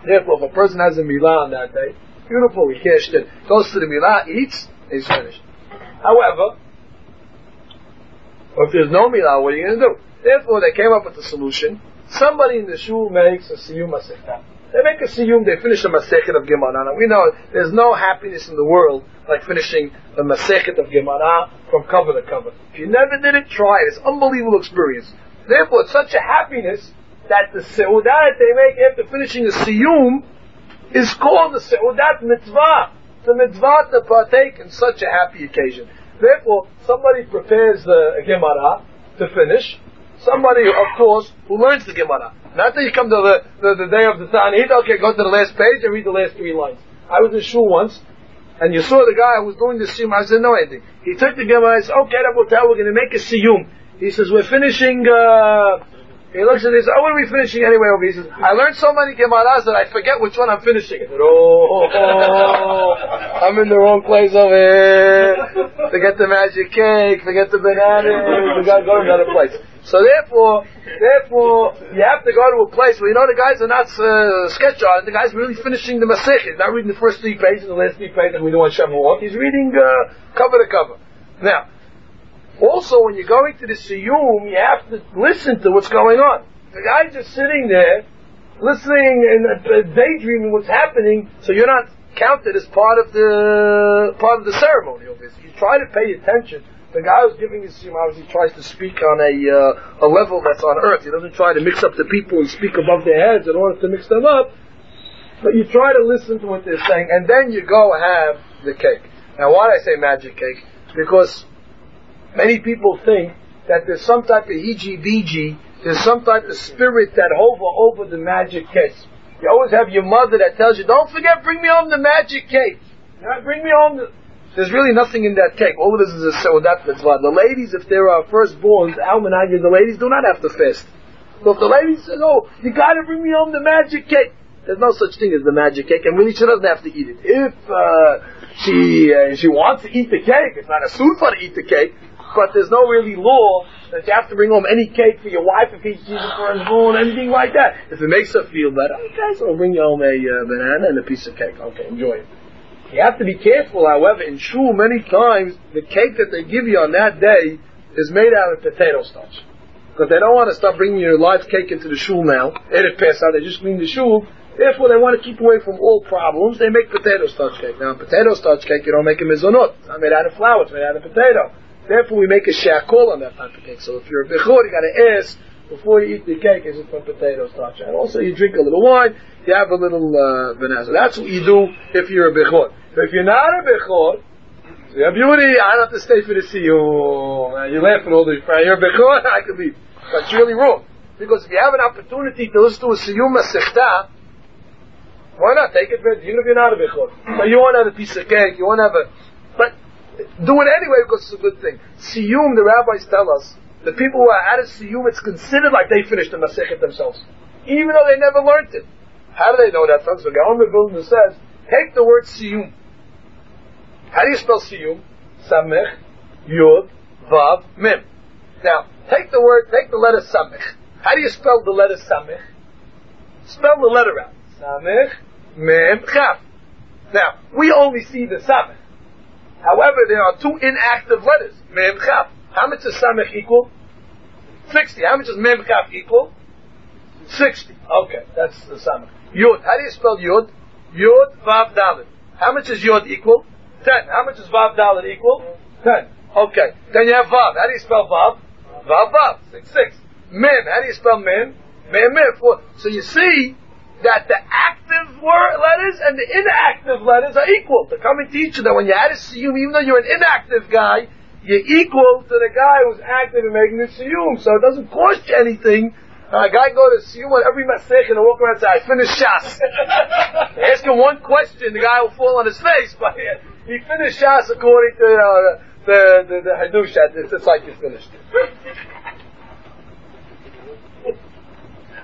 Therefore, if a person has a Milah on that day, beautiful, he cashed it, goes to the Milah, eats, he's finished. However, if there's no Milah, what are you going to do? Therefore, they came up with a solution. Somebody in the shul makes a Siyum Masechta. They make a Siyum, they finish a Masechet of Gemara. We know there's no happiness in the world like finishing the Masechet of Gemara from cover to cover. If you never did it, try it. It's an unbelievable experience. Therefore, it's such a happiness that the Seudah that they make after finishing a Siyum is called the Seudat Mitzvah. It's a mitzvah to partake in such a happy occasion. Therefore, somebody prepares the Gemara to finish. Somebody, of course, who learns the Gemara. Not that you come to the day of the Ta'anit, okay, go to the last page and read the last 3 lines. I was in shul once, and you saw the guy who was doing the Siyum. I said, no, anything. He took the Gemara and said, okay, we're going to make a Siyum. He says, we're finishing, he looks at this, what are we finishing anyway over here? He says, I learned so many Gemaras that I forget which one I'm finishing. I said, I'm in the wrong place over here. Forget the magic cake, forget the bananas, we gotta go to another place. So therefore, you have to go to a place where, the guys are not sketch art, the guy's really finishing the Masechet. He's not reading the first 3 pages, the last 3 pages, like we do on Shavuot. He's reading cover to cover. Now, also, when you're going to the Siyum, you have to listen to what's going on. The guy's just sitting there, listening and daydreaming what's happening, so you're not counted as part of the ceremony. Obviously, you try to pay attention. The guy who's giving his Siyum, obviously, tries to speak on a level that's on earth. He doesn't try to mix up the people and speak above their heads in order to mix them up. But you try to listen to what they're saying, and then you go have the cake. Now, why do I say magic cake? Because many people think that there's some type of hiji-biji, there's some type of spirit that hover over the magic cake. You always have your mother that tells you, don't forget, bring me home the magic cake. Bring me home the... There's really nothing in that cake. All of this is a Seudat Mitzvah. The ladies, if there are firstborns, the ladies do not have to fast. So if the ladies say, oh, you gotta bring me home the magic cake, there's no such thing as the magic cake, and really she doesn't have to eat it. If she wants to eat the cake, it's not a sufa to eat the cake, but there's no really law that you have to bring home any cake for your wife if she's a firstborn, anything like that. If it makes her feel better, okay, so I'll bring you home a banana and a piece of cake. Okay, enjoy it. You have to be careful, however, in shul many times, the cake that they give you on that day is made out of potato starch. Because they don't want to start bringing your live cake into the shul now. They didn't pass out, they just clean the shul. Therefore, they want to keep away from all problems. They make potato starch cake. Now, potato starch cake, you don't make a mizonot. It's not made out of flour, it's made out of potato. Therefore, we make a shakol on that type of cake. So if you're a bechor, you got to ask, before you eat the cake, is it from potato starch? And also, you drink a little wine, you have a little banana. So that's what you do if you're a bechor. But if you're not a bechor, you have beauty, I don't have to stay for the siyum. You're laughing all the time. You're a bechor, I can leave. But it's really wrong. Because if you have an opportunity to listen to a siyum masechta, why not take advantage, even if you're not a bechor? So you want to have a piece of cake, you want to have but do it anyway because it's a good thing. Siyum, the rabbis tell us, the people who are at a siyum, it's considered like they finished the masechet themselves. Even though they never learned it. How do they know that? So Gaon Vilna says, take the word siyum. How do you spell siyum? Samech, Yud, Vav, Mem. Now, take the letter Samech. How do you spell the letter Samech? Spell the letter out. Samech, Mem, Chaf. Now, we only see the Samech. However, there are 2 inactive letters. Mem, Chaf. How much does Samech equal? 60. How much does Mem, Chaf equal? 60. Okay, that's the Samech. Yud. How do you spell Yud? Yud, Vav, Dalet. How much is Yud equal? 10. How much is Vav, Dalet equal? 10. Okay. Then you have Vav. How do you spell Vav? Vav, Vav. 6. Mem. How do you spell Mem? Mem, Mem. 4. So you see that the active letters and the inactive letters are equal. To come and teach you that when you add a siyum, even though you're an inactive guy, you're equal to the guy who's active in making the siyum. So it doesn't cost you anything. A guy go to siyum on every masechet and walk around and say, I finished Shas. Ask him one question, the guy will fall on his face, but he finished Shas according to the hadush at this. It's like you're finished.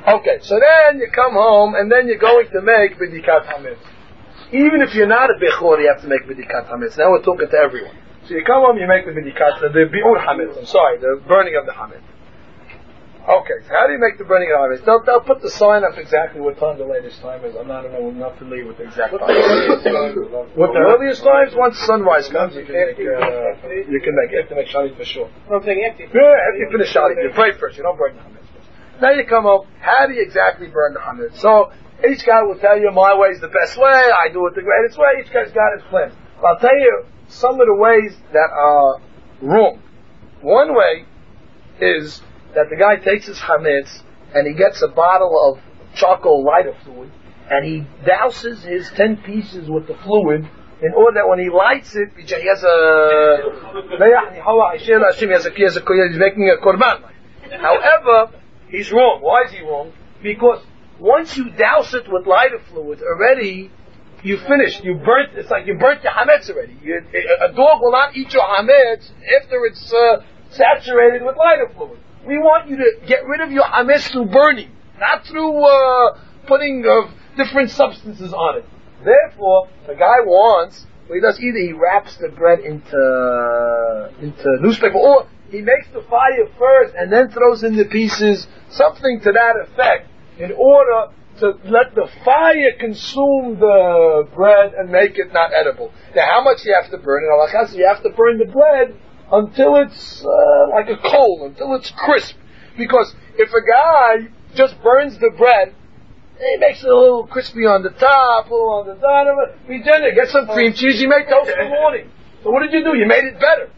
Okay, so then you come home and then you're going to make bidikat hametz. Even if you're not a bechor, you have to make bidikat hametz. Now we're talking to everyone. So you come home, you make the bidikat, the biur hametz. I'm sorry, the burning of the hametz. Okay, so how do you make the burning of the hametz? They'll put the sign up exactly what time the latest time is. I'm not familiar with the exact time. What the earliest times? Once sunrise comes, you can have to make shalit for sure. I'm saying after you finish shalit, you pray first. You don't burn the hametz first. Now you come home. How do you exactly burn the hametz? So each guy will tell you my way is the best way. I do it the greatest way. Each guy's got his plan. I'll tell you some of the ways that are wrong. One way is that the guy takes his chametz and he gets a bottle of charcoal lighter fluid and he douses his 10 pieces with the fluid in order that when he lights it, he has he's making a korban. However, he's wrong. Why is he wrong? Because once you douse it with lighter fluid, already you finished. You burnt. It's like you burnt your hametz already. A dog will not eat your hametz after it's saturated with lighter fluid. We want you to get rid of your hametz through burning, not through putting different substances on it. Therefore, the guy wants. What he does, either he wraps the bread into newspaper, or he makes the fire first and then throws in the pieces, something to that effect, in order to let the fire consume the bread and make it not edible. Now, how much you have to burn it? You have to burn the bread until it's like a coal, until it's crisp. Because if a guy just burns the bread, he makes it a little crispy on the top, a little on the bottom. He get some cream cheese, you make toast in the morning. So what did you do? You made it better.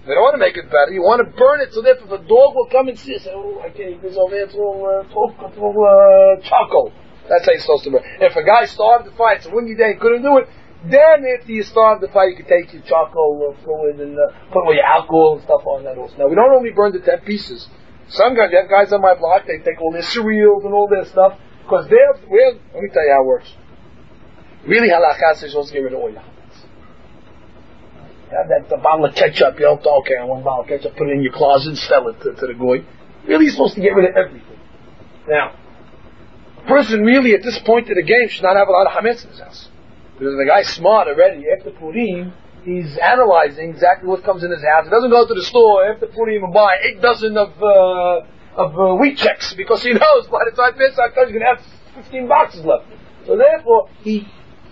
If you don't want to make it better, you want to burn it so that if a dog will come and see it, say, oh, I can't eat this over here, it's all charcoal. That's how you're supposed to burn. If a guy starved the fire, it's a windy day, couldn't do it, then after you starve the fire, you can take your charcoal fluid and put all your alcohol and stuff on that also. Now, we don't only burn the 10 pieces. Some guys, you have guys on my block, they take all their cereals and all their stuff, because let me tell you how it works. Really, halakha says you're supposed to get rid of all your hametz. You have that bottle of ketchup, you don't talk, okay, I want a bottle of ketchup, put it in your closet and sell it to the goy. Really, you're supposed to get rid of everything. Now, a person really at this point of the game should not have a lot of hametz in his house. Because the guy's smart already. After Purim, he's analyzing exactly what comes in his house. He doesn't go to the store after Purim and buy 8 dozen of wheat checks, because he knows by the time Pesach comes, he's going to have 15 boxes left. So therefore, he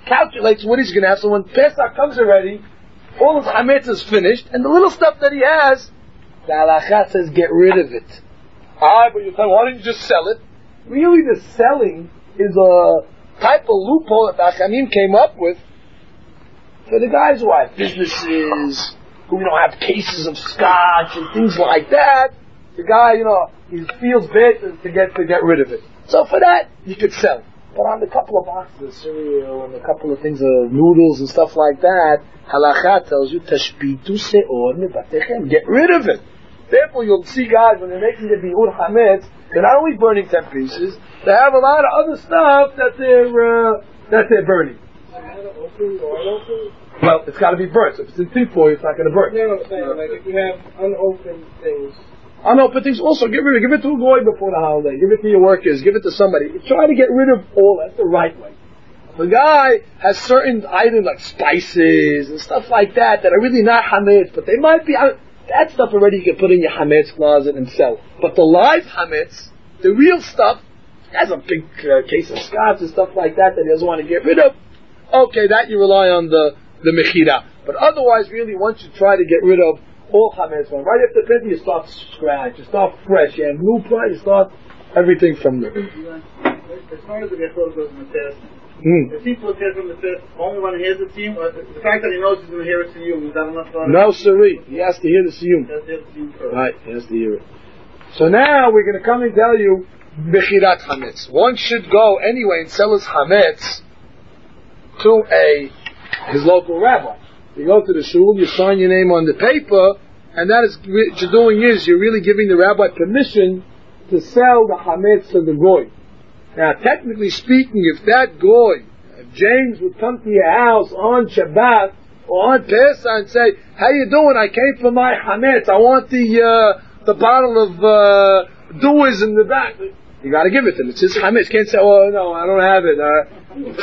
calculates what he's going to have. So when Pesach comes already, all his hametz is finished, and the little stuff that he has, the halakha says get rid of it. But you tell me, why don't you just sell it? Really, the selling is a type of loophole that the Achamim came up with for the guys who have businesses, who have cases of scotch and things like that. The guy, he feels bad to get rid of it. So for that, you could sell it. But on the couple of boxes of cereal and a couple of things of noodles and stuff like that, halakha tells you, tashbitu se'or mebatechem, get rid of it. Therefore, you'll see guys, when they're making the biur hametz, they're not only burning 10 pieces, they have a lot of other stuff that they're burning. Well, it's got to be burnt. So if it's in tin foil, it's not going to burn. No, I'm saying, like if you have unopened things. Unopened things also, give it to a goy before the holiday. Give it to your workers. Give it to somebody. Try to get rid of all. That's the right way. If a guy has certain items like spices and stuff like that are really not hametz, but they might be, that stuff already you can put in your hametz closet and sell. But the live hametz, the real stuff, has a big case of scotch and stuff like that he doesn't want to get rid of. Okay, that you rely on the mechira. But otherwise, really, once you try to get rid of all hametz, right after Pesach, you start scratch, you start fresh, you have new price, you start everything from there. As far as the Bechor goes in the test, if he puts it from the test only when he hears the siyum, or the fact that he knows he's going to hear a siyum, is that enough for him? No, siree. He has to hear the siyum. Right, he has to hear it. So now we're going to come and tell you Bechirat Hametz. One should go anyway and sell his Hametz to his local rabbi. You go to the shul, you sign your name on the paper, and that is what you're doing is you're really giving the rabbi permission to sell the Hametz to the goy. Now, technically speaking, if that goy, if James would come to your house on Shabbat, on Pesach and say, how you doing? I came for my hametz. I want the bottle of Duas in the back. You got to give it to him. It's his hametz. Can't say, oh no, I don't have it.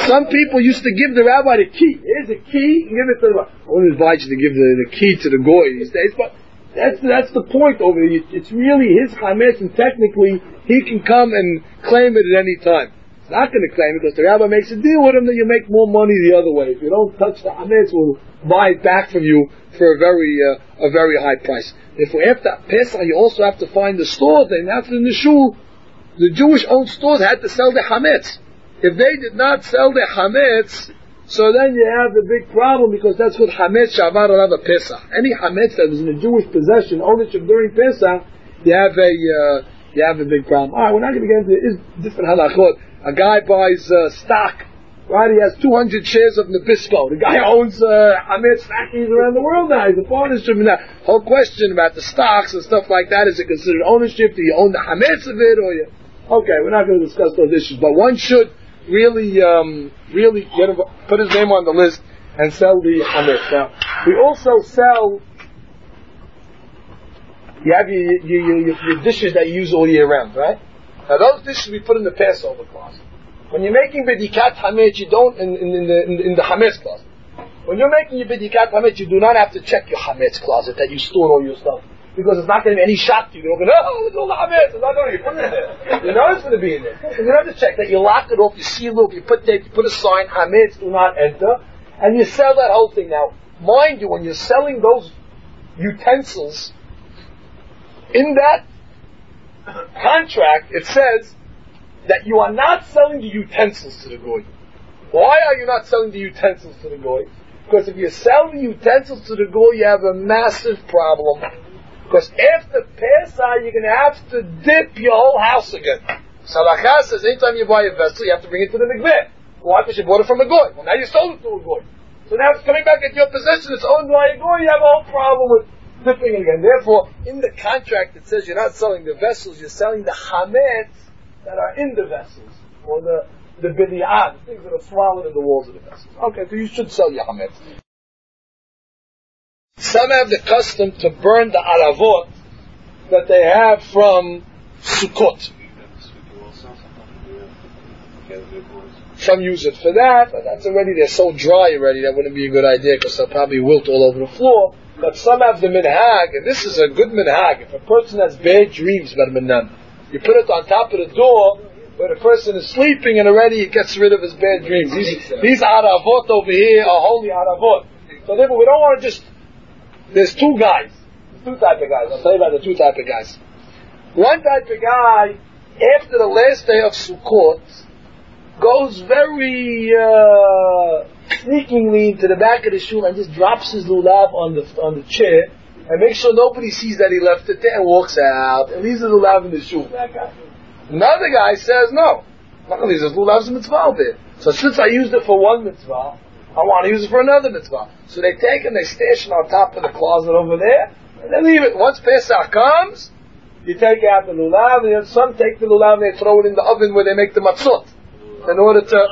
Some people used to give the rabbi the key. Here's a key. Give it to the rabbi. I wouldn't advise you to give the key to the goy these days, but that's the point over there. It's really his hametz, and technically he can come and claim it at any time. He's not going to claim it because the rabbi makes a deal with him that you make more money the other way. If you don't touch the hametz, we'll buy it back from you for a very high price. If after Pesach, you also have to find the stores. And after in the shul, the Jewish-owned stores had to sell their hametz. If they did not sell their hametz, so then you have a big problem, because that's what hametz shavar alav Pesach. Any hametz that was in a Jewish possession, ownership during Pesach, you have a big problem. All right, we're not going to get into different halachot. A guy buys stock, right? He has 200 shares of Nabisco. The guy owns hametz factories around the world now. He's a partnership in that. Whole question about the stocks and stuff like that, is it considered ownership? Do you own the hametz of it, or you? Okay, we're not going to discuss those issues, but one should really put his name on the list and sell the hametz. Now, we also sell. You have your dishes that you use all year round, right? Now, those dishes we put in the Passover closet. When you're making bedikat hametz, you don't in the hametz closet. When you're making your bedikat hametz, you do not have to check your hametz closet that you store all your stuff, because it's not going to be any shock to you. You're going to go, oh, it's all the hametz. It's not going to be put in there. You know it's going to be in there. So you have to check that. You lock it off, you seal it, you put tape, you put a sign, hametz, do not enter, and you sell that whole thing. Now, mind you, when you're selling those utensils, in that contract, it says that you are not selling the utensils to the goy. Why are you not selling the utensils to the goy? Because if you sell the utensils to the goy, you have a massive problem. Because after Pesach, you're going to have to dip your whole house again. Halachah says anytime you buy a vessel, you have to bring it to the mikveh. Why? Because you bought it from a goy. Well, now you sold it to a goy. So now it's coming back at your possession. It's owned by a goy. You have a whole problem with dipping again. Therefore, in the contract it says you're not selling the vessels, you're selling the hametz that are in the vessels, or the bidiyah, the things that are swallowed in the walls of the vessels. Okay, so you should sell your hametz. Some have the custom to burn the aravot that they have from Sukkot. Some use it for that, but that's already, they're so dry already, that wouldn't be a good idea, because they'll probably wilt all over the floor. But some have the minhag, and this is a good minhag. If a person has bad dreams, you put it on top of the door where the person is sleeping, and already he gets rid of his bad dreams. These aravot over here are holy aravot. So therefore, we don't want to just. There's two guys. There's two type of guys. I'll tell you about the two type of guys. One type of guy, after the last day of Sukkot, goes very sneakingly into the back of the shul and just drops his lulav on the chair and makes sure nobody sees that he left it there and walks out and leaves the lulav in the shul. That guy. Another guy says, no, I'm not going to leave his lulav's mitzvah there. So since I used it for one mitzvah, I want to use it for another mitzvah. So they take and they stash it on top of the closet over there and they leave it. Once Pesach comes, you take out the lulav, and some take the lulav and they throw it in the oven where they make the matzot. In order to,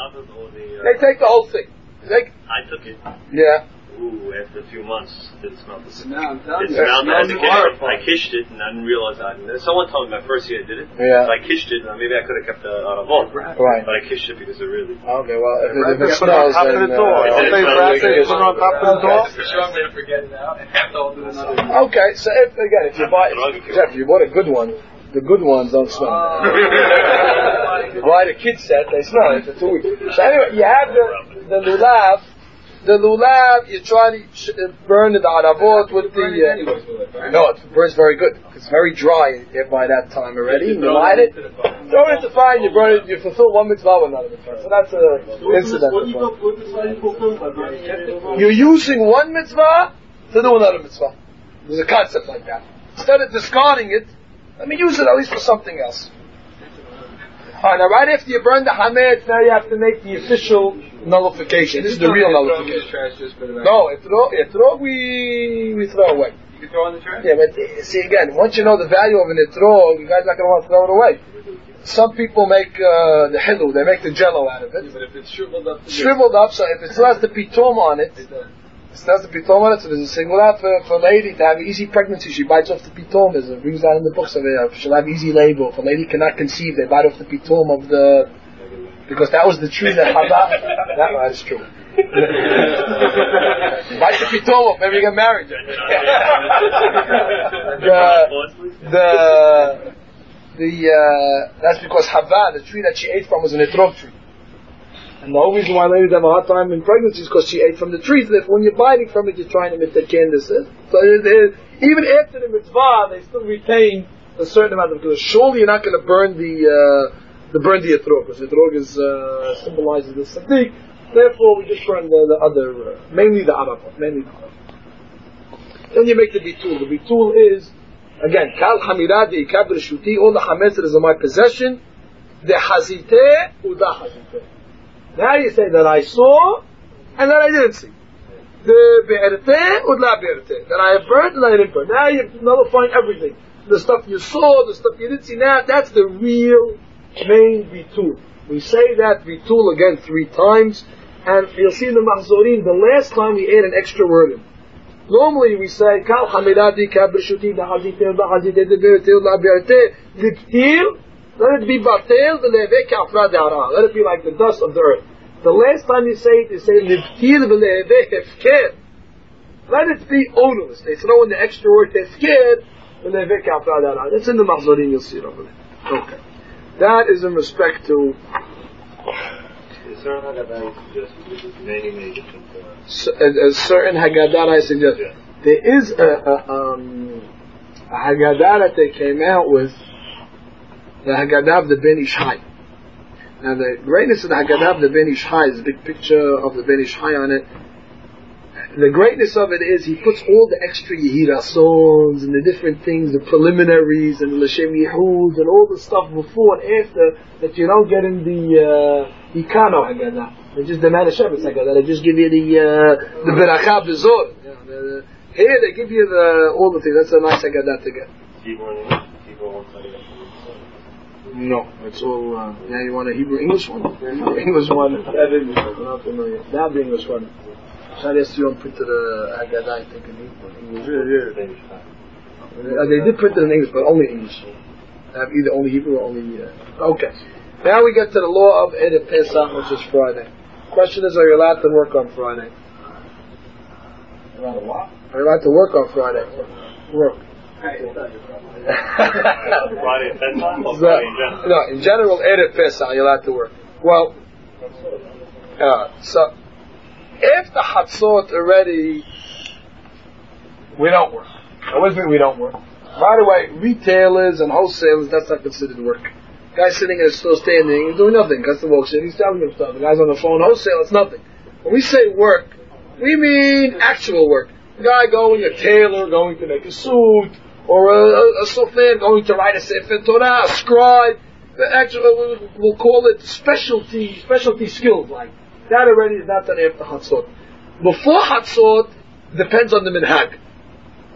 they take the whole thing. I took it. Yeah. Ooh, after a few months, it didn't smell the same. It smelled as a kid. I kished it, and I didn't realize that. And someone told me my first year I did it. Yeah. So I kished it, and maybe I could have kept it out of vault. Right. But I kished it because it really. Okay, well, if it smells, then put it on top of the door. Struggling to forget it out and have to all do another. Okay, so if you bought a good one, the good ones don't smell. Buy the kid set, they smell it for 2 weeks. So anyway, you have the lulav. The lulav, you try to burn the aravot with the. No, it burns very good. It's very dry by that time already. You light it, throw it in the fire, you burn it. You fulfill one mitzvah with another mitzvah. So that's an incident. You're using one mitzvah to do another mitzvah. There's a concept like that. Instead of discarding it, let me use it at least for something else. Alright, now right after you burn the hametz, now you have to make the official nullification. This is the real nullification. No, etrog we throw away. You can throw in the trash? Yeah, but see again, once you know the value of an etrog, you guys are not going to want to throw it away. Some people make the hilu, they make the jello out of it. Yeah, but if it's shriveled up, so if it still has the pitom on it, Still has the pitom on it, so there's a single out for a lady to have easy pregnancy. She bites off the pitom. It brings that in the books of it. She'll have easy labor. If a lady cannot conceive, they bite off the pitom of the, because that was the tree that Hava. That is true. Bite the pitom off, maybe you get married. That's because Hava, the tree that she ate from, was an etrog tree. And the whole reason why ladies have a hard time in pregnancy is because she ate from the trees. And if when you're biting from it, you're trying to mittaken this. So even after the mitzvah, they still retain a certain amount of, because surely you're not going to burn the etrog, because the etrog symbolizes the sadiq. Therefore, we just burn the other, mainly the arafat, mainly the arafat. Then you make the bitul. The bitul is, again, kal hamirah de'ikab reshuti, all the hametz is in my possession, the haziteh uda haziteh. Now you say that I saw and that I didn't see. The be'erteh udla be'erteh, that I have burnt and I didn't burn. Now you're nullifying everything. The stuff you saw, the stuff you didn't see. Now that's the real main bitul. We say that bitul again 3 times, and you'll see in the Mansour, the last time we add an extra word in. Normally we say kal hamiradi kab b'shuti da'aziteh da'aziteh de'be'erteh udla be'erteh l'ptil. Let it be batel v'leheveh ka'afra da'ara. Let it be like the dust of the earth. The last time you say it, you say l'ptil v'leheveh hefker. Let it be odorless. They throw in the extra word hefker v'leheveh ka'afra da'ara. That's in the Mahzorim, you'll see it over there. Okay. That is in respect to. A certain Haggadah suggests many different. A certain Haggadah I suggest. Yeah. There is a Haggadah that they came out with. The Haggadah of the Ben Ish Chai. Now the greatness of the Haggadah of the Ben Ish Chai is a big picture of the Ben Ish Chai on it. The greatness of it is he puts all the extra Yehirasons and the different things, the preliminaries and the L'Shem Yehud and all the stuff before and after that you don't get in the Ikano Haggadah. They just the Man Shemitz Haggadah. They just give you the Berakah B'Zor. Here they give you all the things. That's a nice Haggadah to get. No, it's all. Now you want a Hebrew English one? Hebrew English one. That English one. I'm not familiar. That English one. Shall I ask you on printed Haggadah? I think in English. They did print it in English, but only English. They have either only Hebrew or only. Okay. Now we get to the law of Erev Pesach, which is Friday. Question is: are you allowed to work on Friday? Around what? Are you allowed to work on Friday? Work. Friday at 10 time? Or Friday in general? No, in general, Erev Pesach, you're allowed to work. Well, so, after Hatzot already, we don't work. Now, what does it mean we don't work? By the way, retailers and wholesalers, that's not considered work. Guy's sitting in a store standing, he's doing nothing. Customer walks in, he's selling him stuff. The guy's on the phone, wholesale, it's nothing. When we say work, we mean actual work. The guy going, a tailor, going to make a suit, or a sofan going to write a Sefer Torah, a scribe. Actually, we'll call it specialty skills. Like that already is not done after Hatzot. Before Hatzot depends on the minhag.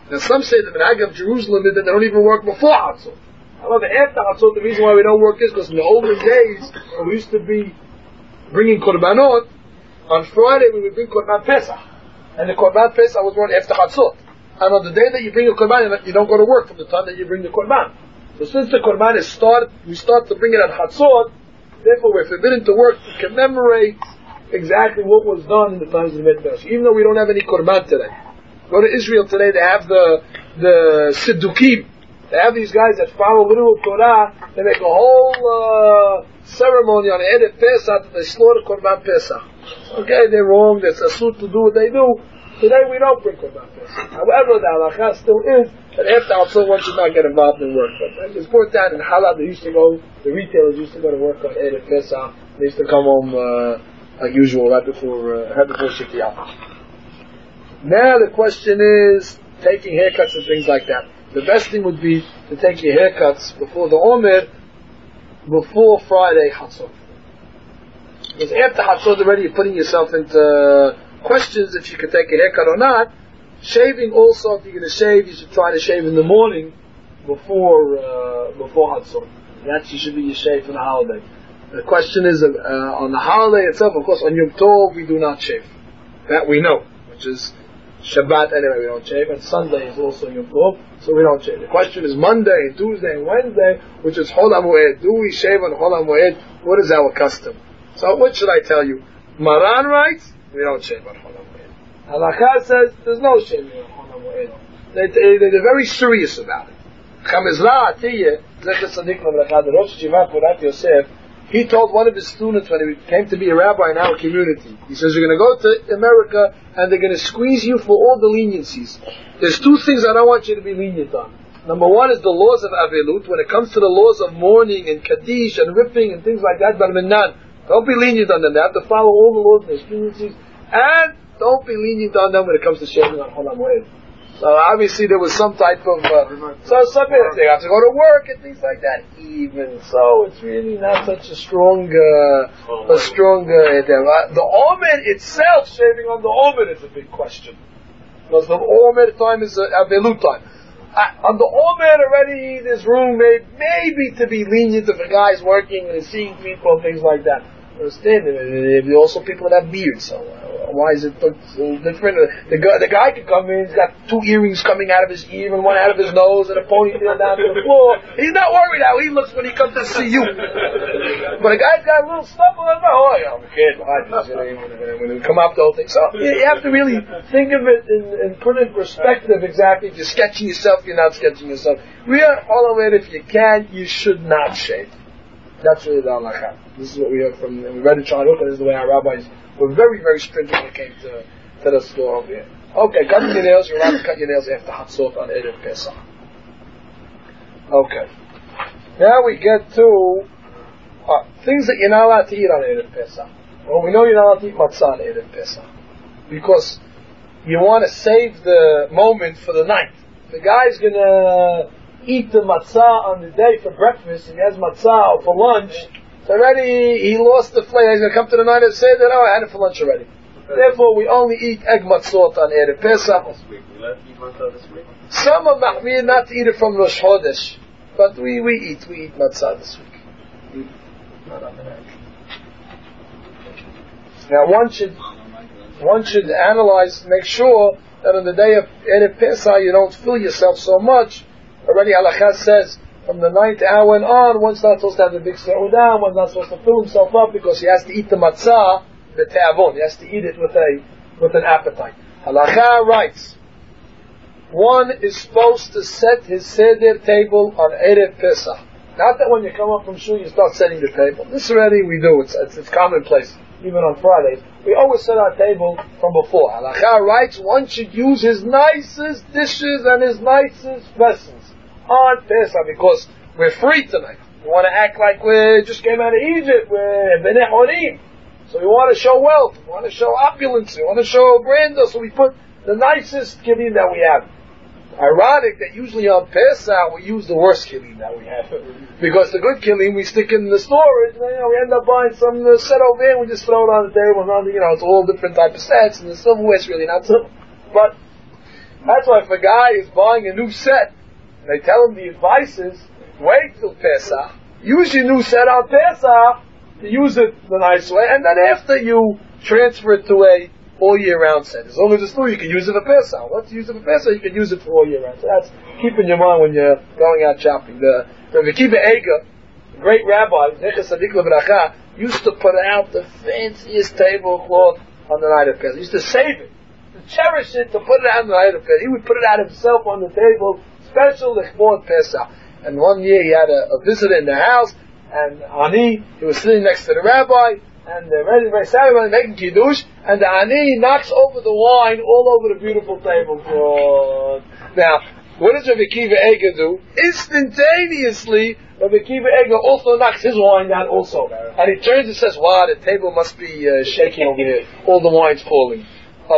Now some say the minhag of Jerusalem is that they don't even work before Hatzot. However, after Hatzot, the reason why we don't work is because in the olden days, when we used to be bringing korbanot, on Friday we would bring korban Pesach, and the korban Pesach was run after Hatzot. And on the day that you bring a korban, you don't go to work from the time that you bring the korban. So since the korban is started, we start to bring it at Hatzot. Therefore, we're forbidden to work to commemorate exactly what was done in the times of the Mikdash. Even though we don't have any korban today. Go to Israel today; they have the Siddukim. They have these guys that follow literal Torah. They make a whole ceremony on Erev Pesach that they slaughter korban Pesach. Okay, they're wrong. That's a suit to do what they do. Today we don't bring korban Pesach. However, the halakha still is that after Hatzot one should not get involved in work. But it's important that in Halab the retailers used to go to work on Erev Pesach. They used to come home like usual right before Shikiyah. Now the question is taking haircuts and things like that. The best thing would be to take your haircuts before the Omer, before Friday Hatzot. Because after Hatzot already you're putting yourself into questions if you can take a haircut or not. Shaving also, if you're going to shave, you should try to shave in the morning before Hatzot. That should be your shave for the holiday. The question is on the holiday itself, of course, on Yom Tov we do not shave. That we know, which is Shabbat anyway we don't shave, and Sunday is also Yom Tov, so we don't shave. The question is Monday and Tuesday and Wednesday, which is Chol HaMoed. Do we shave on Chol HaMoed? What is our custom? So what should I tell you? Maran writes, we don't shave on Chol HaMoed. Halakha says, there's no shaving on Chol HaMoed. They're very serious about it. Chamizra Atiyah, Zecher Tzadik L'Bracha, the Rosh Yeshiva Porat Yosef, he told one of his students when he came to be a rabbi in our community, he says, you're going to go to America and they're going to squeeze you for all the leniencies. There's two things I don't want you to be lenient on. Number one is the laws of Avelut. When it comes to the laws of mourning and Kaddish and ripping and things like that, Bar Minan, don't be lenient on them. They have to follow all the laws and the leniencies. And don't be lenient on them when it comes to shaving on Chol HaMoed. So obviously there was some type of they have to go to work and things like that. Even so, it's really not such a strong the Omer itself, shaving on the Omer is a big question, because the Omer time is Avelut time. On the Omer already there's room maybe to be lenient if a guy's working and is seeing people and things like that. Understand? There are also people that have beards, so why is it so different? The guy could come in, he's got two earrings coming out of his ear and one out of his nose and a ponytail down to the floor. He's not worried how he looks when he comes to see you. But a guy's got a little stuff on his mouth. Oh, yeah, I'm a kid. When we come up the whole thing. So you have to really think of it and put it in perspective exactly. If you're sketching yourself, you're not sketching yourself. We are all aware if you can, you should not shave. That's really the halakha. This is what we heard from, we read in Shulchan, and this is the way our rabbis were very, very stringent when it came to the store over here. Okay, cutting your nails, you're allowed to cut your nails after Hatzot on Erev Pesach. Okay. Now we get to things that you're not allowed to eat on Erev Pesach. Well, we know you're not allowed to eat matzah on Erev Pesach, because you want to save the moment for the night. The guy's going to eat the matzah on the day for breakfast, and he has matzah for lunch, so already he lost the flavor. He's going to come to the night and say that, oh, I had it for lunch already. Therefore, we only eat egg matzot on Erev Pesach. Some are mahmir not to eat it from Rosh Chodesh, but we eat matzah this week. Now one should analyze, make sure that on the day of Erev Pesach you don't fill yourself so much. Already halakha says from the 9th hour and on, one's not supposed to have the big down, one's not supposed to fill himself up because he has to eat the matzah, the te'avon, he has to eat it with an appetite. Halakha writes, one is supposed to set his seder table on Erev Pesach. Not that when you come up from shul you start setting the table. This already we do, it's commonplace, even on Fridays. We always set our table from before. Halakha writes, one should use his nicest dishes and his nicest vessels on Pesach, because we're free tonight. We want to act like we just came out of Egypt, we're Bnei Horim. So we want to show wealth, we want to show opulence, we want to show grandeur, so we put the nicest kilim that we have. Ironic that usually on Pesach we use the worst kilim that we have, because the good kilim we stick in the storage, and we end up buying some set over here, and we just throw it on the table, and it's all different type of sets, and the silverware's really not silver. But that's why if a guy is buying a new set, they tell him the advice is, wait till Pesach, use your new set on Pesach, to use it the nice way, and then after you transfer it to a all year round set. As long as it's new, you can use it for Pesach. Once you use it for Pesach, you can use it for all year round. So that's keep in your mind when you're going out shopping. The Rabbi Eiger, the great rabbi, Zecher Tzadik L'Bracha, used to put out the fanciest tablecloth on the night of Pesach. He used to save it, to cherish it, to put it out on the night of Pesach. He would put it out himself on the table, special L'chvod Pesach. And one year he had a visitor in the house, and Ani, he was sitting next to the rabbi, and they're ready to ceremony, making kiddush, and the Ani knocks over the wine all over the beautiful tablecloth. Now, what does Rabbi Eiger do? Instantaneously, Rabbi Eiger also knocks his wine down also. And he turns and says, wow, the table must be shaking over here. All the wine's falling.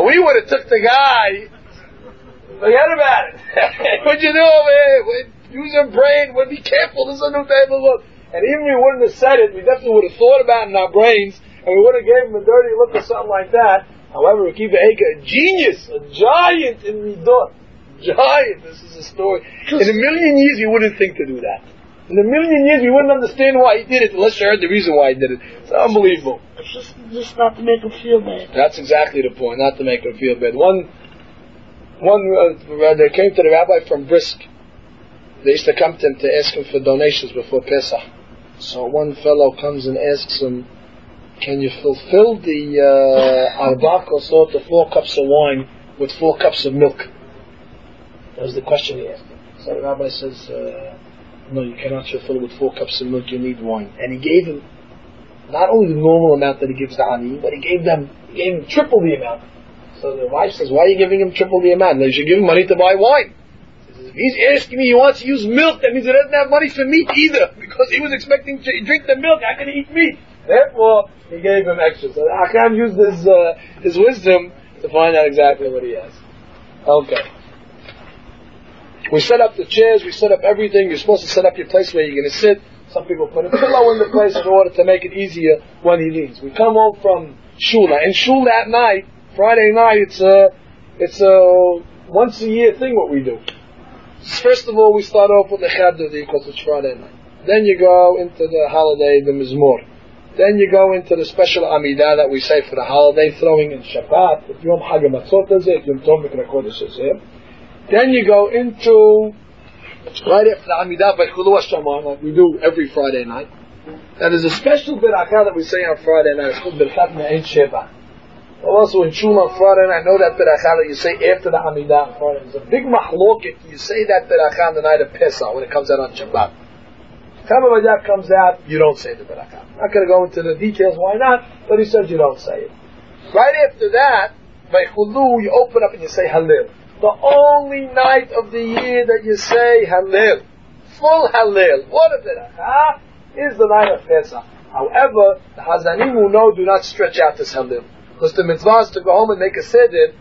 We would have took the guy, forget about it. What'd you do over here? Use your brain, be careful, this is a new table, look. And even if we wouldn't have said it, we definitely would have thought about it in our brains, and we would have gave him a dirty look or something like that. However, Rabbi Eiger, a genius, a giant in Midot. Giant, this is a story. In a million years, you wouldn't think to do that. In a million years, you wouldn't understand why he did it unless you heard the reason why he did it. It's unbelievable. It's just not to make him feel bad. That's exactly the point, not to make him feel bad. One They came to the rabbi from Brisk. They used to come to him to ask him for donations before Pesach. So one fellow comes and asks him, can you fulfill the arbak or so, the 4 cups of wine with 4 cups of milk? That was the question he asked him. So the rabbi says, no, you cannot fulfill it with 4 cups of milk, you need wine. And he gave him not only the normal amount that he gives the ani, but he gave him triple the amount. So the wife says, why are you giving him triple the amount? You should give him money to buy wine. If he's asking me, he wants to use milk, that means he doesn't have money for meat either, because he was expecting to drink the milk. How can he eat meat? Therefore, he gave him extra. So Hakam used his wisdom to find out exactly what he has. Okay. We set up the chairs, we set up everything. You're supposed to set up your place where you're going to sit. Some people put a pillow in the place in order to make it easier when he leaves. We come home from shula. And shul that night, Friday night, it's a once a year thing what we do. First of all, we start off with the Chadudi because it's Friday night. Then you go into the holiday, the Mizmor. Then you go into the special Amidah that we say for the holiday, throwing in Shabbat, if Yom Hag HaMatzot Hazeh, Yom Tov Mikra Kodesh Hazeh. Then you go into, right after the Amidah, by Chulu HaShaman, like we do every Friday night. And there's a special Berakah that we say on Friday night, it's called Birkat Me'en Sheva. Also in Shul on Friday night, I know that Berakah that you say after the Amidah on Friday. There's a big mahloket, you say that Berakah on the night of Pesach, when it comes out on Shabbat. Time of Ayak comes out, you don't say the Berakah. I'm not going to go into the details why not, but he says you don't say it. Right after that, by Chulu, you open up and you say Halil. The only night of the year that you say Halil, full Halil, what a Berakah, is the night of Pesach. However, the Hazanim who know do not stretch out this Halil. Because the mitzvah is to go home and make a seder,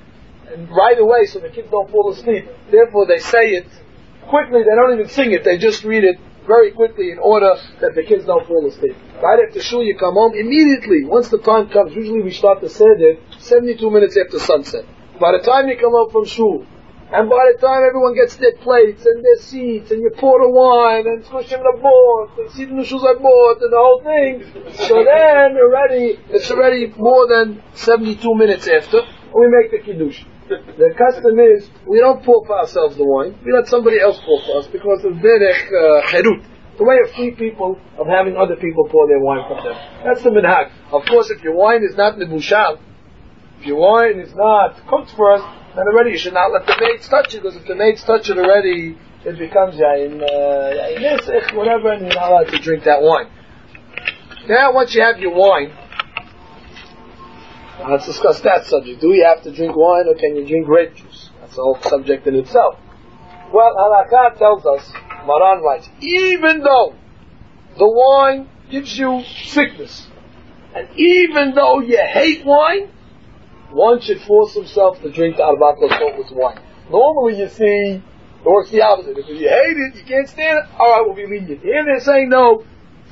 and right away so the kids don't fall asleep. Therefore they say it quickly, they don't even sing it, they just read it very quickly in order that the kids don't fall asleep. Right after shul you come home, immediately, once the time comes, usually we start the seder 72 minutes after sunset. By the time you come home from shul, and by the time everyone gets their plates and their seats, and you pour the wine, and squishing the board, and see the nushus are bought, and the whole thing, so then it's already more than 72 minutes after, and we make the kiddush. The custom is, we don't pour for ourselves the wine, we let somebody else pour for us, because of derech cherut, the way of free people, of having other people pour their wine from them. That's the minhag. Of course, if your wine is not mebushal, if your wine is not cooked first, then already you should not let the maids touch it, because if the maids touch it already, it becomes yain nisich, whatever, and you're not allowed to drink that wine. Now, once you have your wine, let's discuss that subject. Do you have to drink wine, or can you drink grape juice? That's a whole subject in itself. Well, Halakha tells us, Maran writes, even though the wine gives you sickness, and even though you hate wine, one should force himself to drink the arbak salt with wine. Normally you see, it works the opposite. If you hate it, you can't stand it, alright, we'll be lenient. Here they're saying no,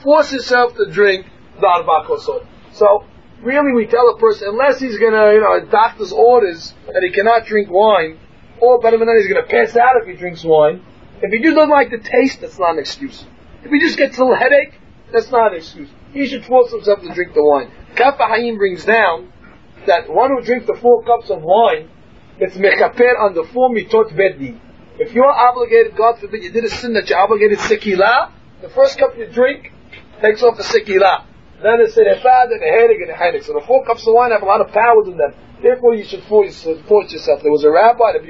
force yourself to drink the arbak salt. So, really we tell a person, unless he's gonna, a doctor's orders that he cannot drink wine, or better than that, he's gonna pass out if he drinks wine. If he just doesn't like the taste, that's not an excuse. If he just gets a little headache, that's not an excuse. He should force himself to drink the wine. Kaf HaHaim brings down that one who drinks the 4 cups of wine, it's mechaper on the 4 mitot bedin. If you're obligated, God forbid, you did a sin that you're obligated sekilah, the first cup you drink takes off the sekilah. Then it's a refad and a headache and a headache. So the 4 cups of wine have a lot of power to them. Therefore you should force yourself. There was a rabbi, that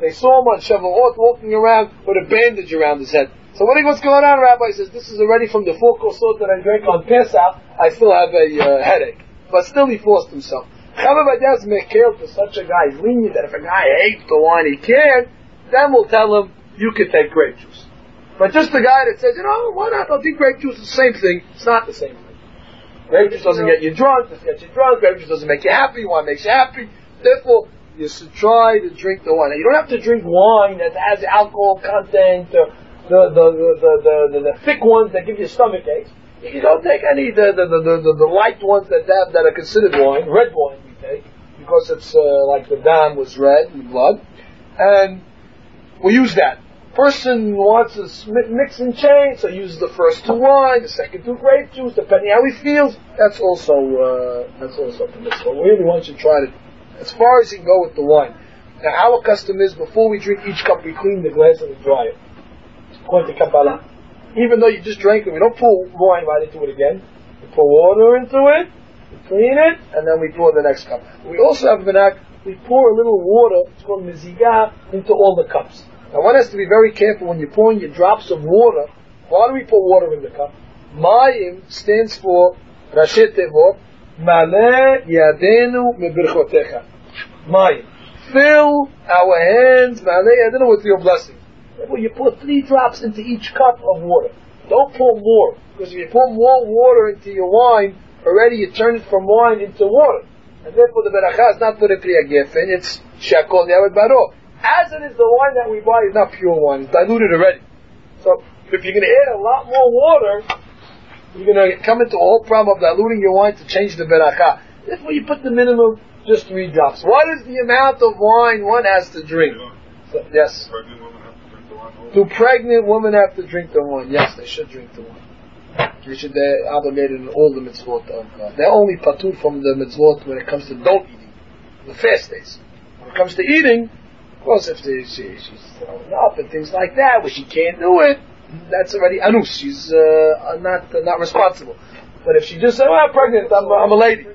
they saw him on Shavuot walking around with a bandage around his head. So what's going on? Rabbi says, this is already from the 4 kosot that I drank on Pesach, I still have a headache. But still he forced himself. Chavavadas mekel to such a guy, he's lenient that if a guy hates the wine he can't, then we'll tell him, you can take grape juice. But just the guy that says, why not? I'll drink grape juice, it's the same thing. It's not the same thing. Grape juice doesn't get you drunk, it gets you drunk. Grape juice doesn't make you happy, wine makes you happy. Therefore, you should try to drink the wine. Now, you don't have to drink wine that has alcohol content, the thick ones that give you stomach aches. You can go take any the light ones that are considered wine, red wine we take, because it's like the dam was red in blood, and we use that. Person wants to mix and change, so uses the first 2 wine, the second 2 grape juice, depending how he feels. That's also permissible. Really, one should try to, as far as you can go with the wine. Now our custom is before we drink each cup, we clean the glass and we dry it. According to Kabbalah. Even though you just drank it, we don't pour wine right into it again. We pour water into it, we clean it, and then we pour the next cup. We also have Benak, we pour a little water, it's called mizigah, into all the cups. Now one has to be very careful when you're pouring your drops of water. Why do we pour water in the cup? Mayim stands for Rashi Tevot, Maleh Yadenu Mebirchotecha. Mayim. Fill our hands, Maleh Yadenu, with your blessings. Well, you pour 3 drops into each cup of water. Don't pour more, because if you pour more water into your wine, already you turn it from wine into water. And therefore the beracha is not for the kriya gefen, it's shakol yavad baro. As it is, the wine that we buy is not pure wine, it's diluted already. So if you're going to add a lot more water, you're going to come into a whole problem of diluting your wine to change the beracha. Therefore you put the minimum, just 3 drops. What is the amount of wine one has to drink? So, yes? Do pregnant women have to drink the wine? Yes, they should drink the wine. They're obligated in all the mitzvot of God. They're only patur from the mitzvot when it comes to don't eating, the fast days. When it comes to eating, of course, if she's throwing up and things like that, where she can't do it, that's already anus. She's not responsible. But if she just said, "Well, I'm pregnant, I'm a lady,"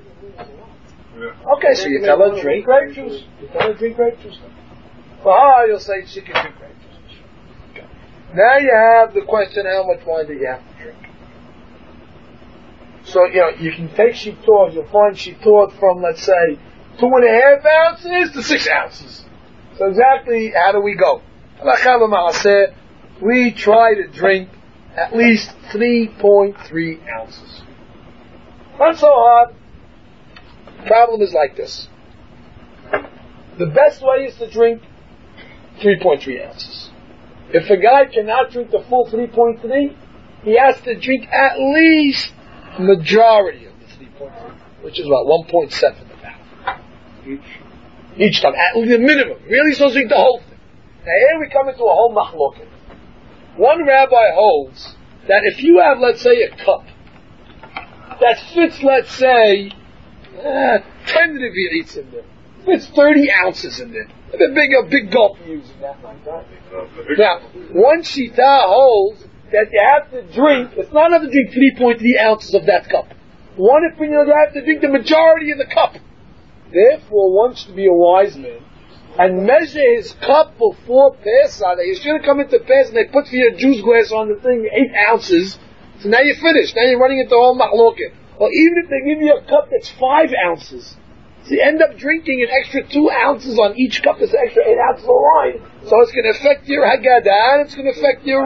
okay, so you tell her drink grape juice. You tell her drink grape juice. Well, you'll say she can drink grape juice. Okay. Now you have the question: how much wine do you have to drink? So, you can take shittot, you'll find shittot from, let's say, 2.5 ounces to 6 ounces. So exactly how do we go? We try to drink at least 3.3 ounces. Not so hard. Problem is like this. The best way is to drink 3.3 ounces. If a guy cannot drink the full 3.3, he has to drink at least majority of the 3.3, which is about 1.7 about each time, at the minimum. Really supposed to drink the whole thing. Now here we come into a whole machloket. One rabbi holds that if you have, let's say, a cup that fits, let's say, 10 rivieritz in there, fits 30 ounces in there, a big gulp you're using that like that. Now, one shita holds that you have to drink, it's not enough to drink 3.3 ounces of that cup. One opinion, you have to drink the majority of the cup. Therefore, one should be a wise man and measure his cup before Pesach. You shouldn't come into Pesach and they put for your juice glass on the thing 8 ounces. So now you're finished. Now you're running into all machloket. Or even if they give you a cup that's 5 ounces, so you end up drinking an extra 2 ounces on each cup. It's an extra 8 ounces of wine. So it's going to affect your Haggadah, and it's going to affect your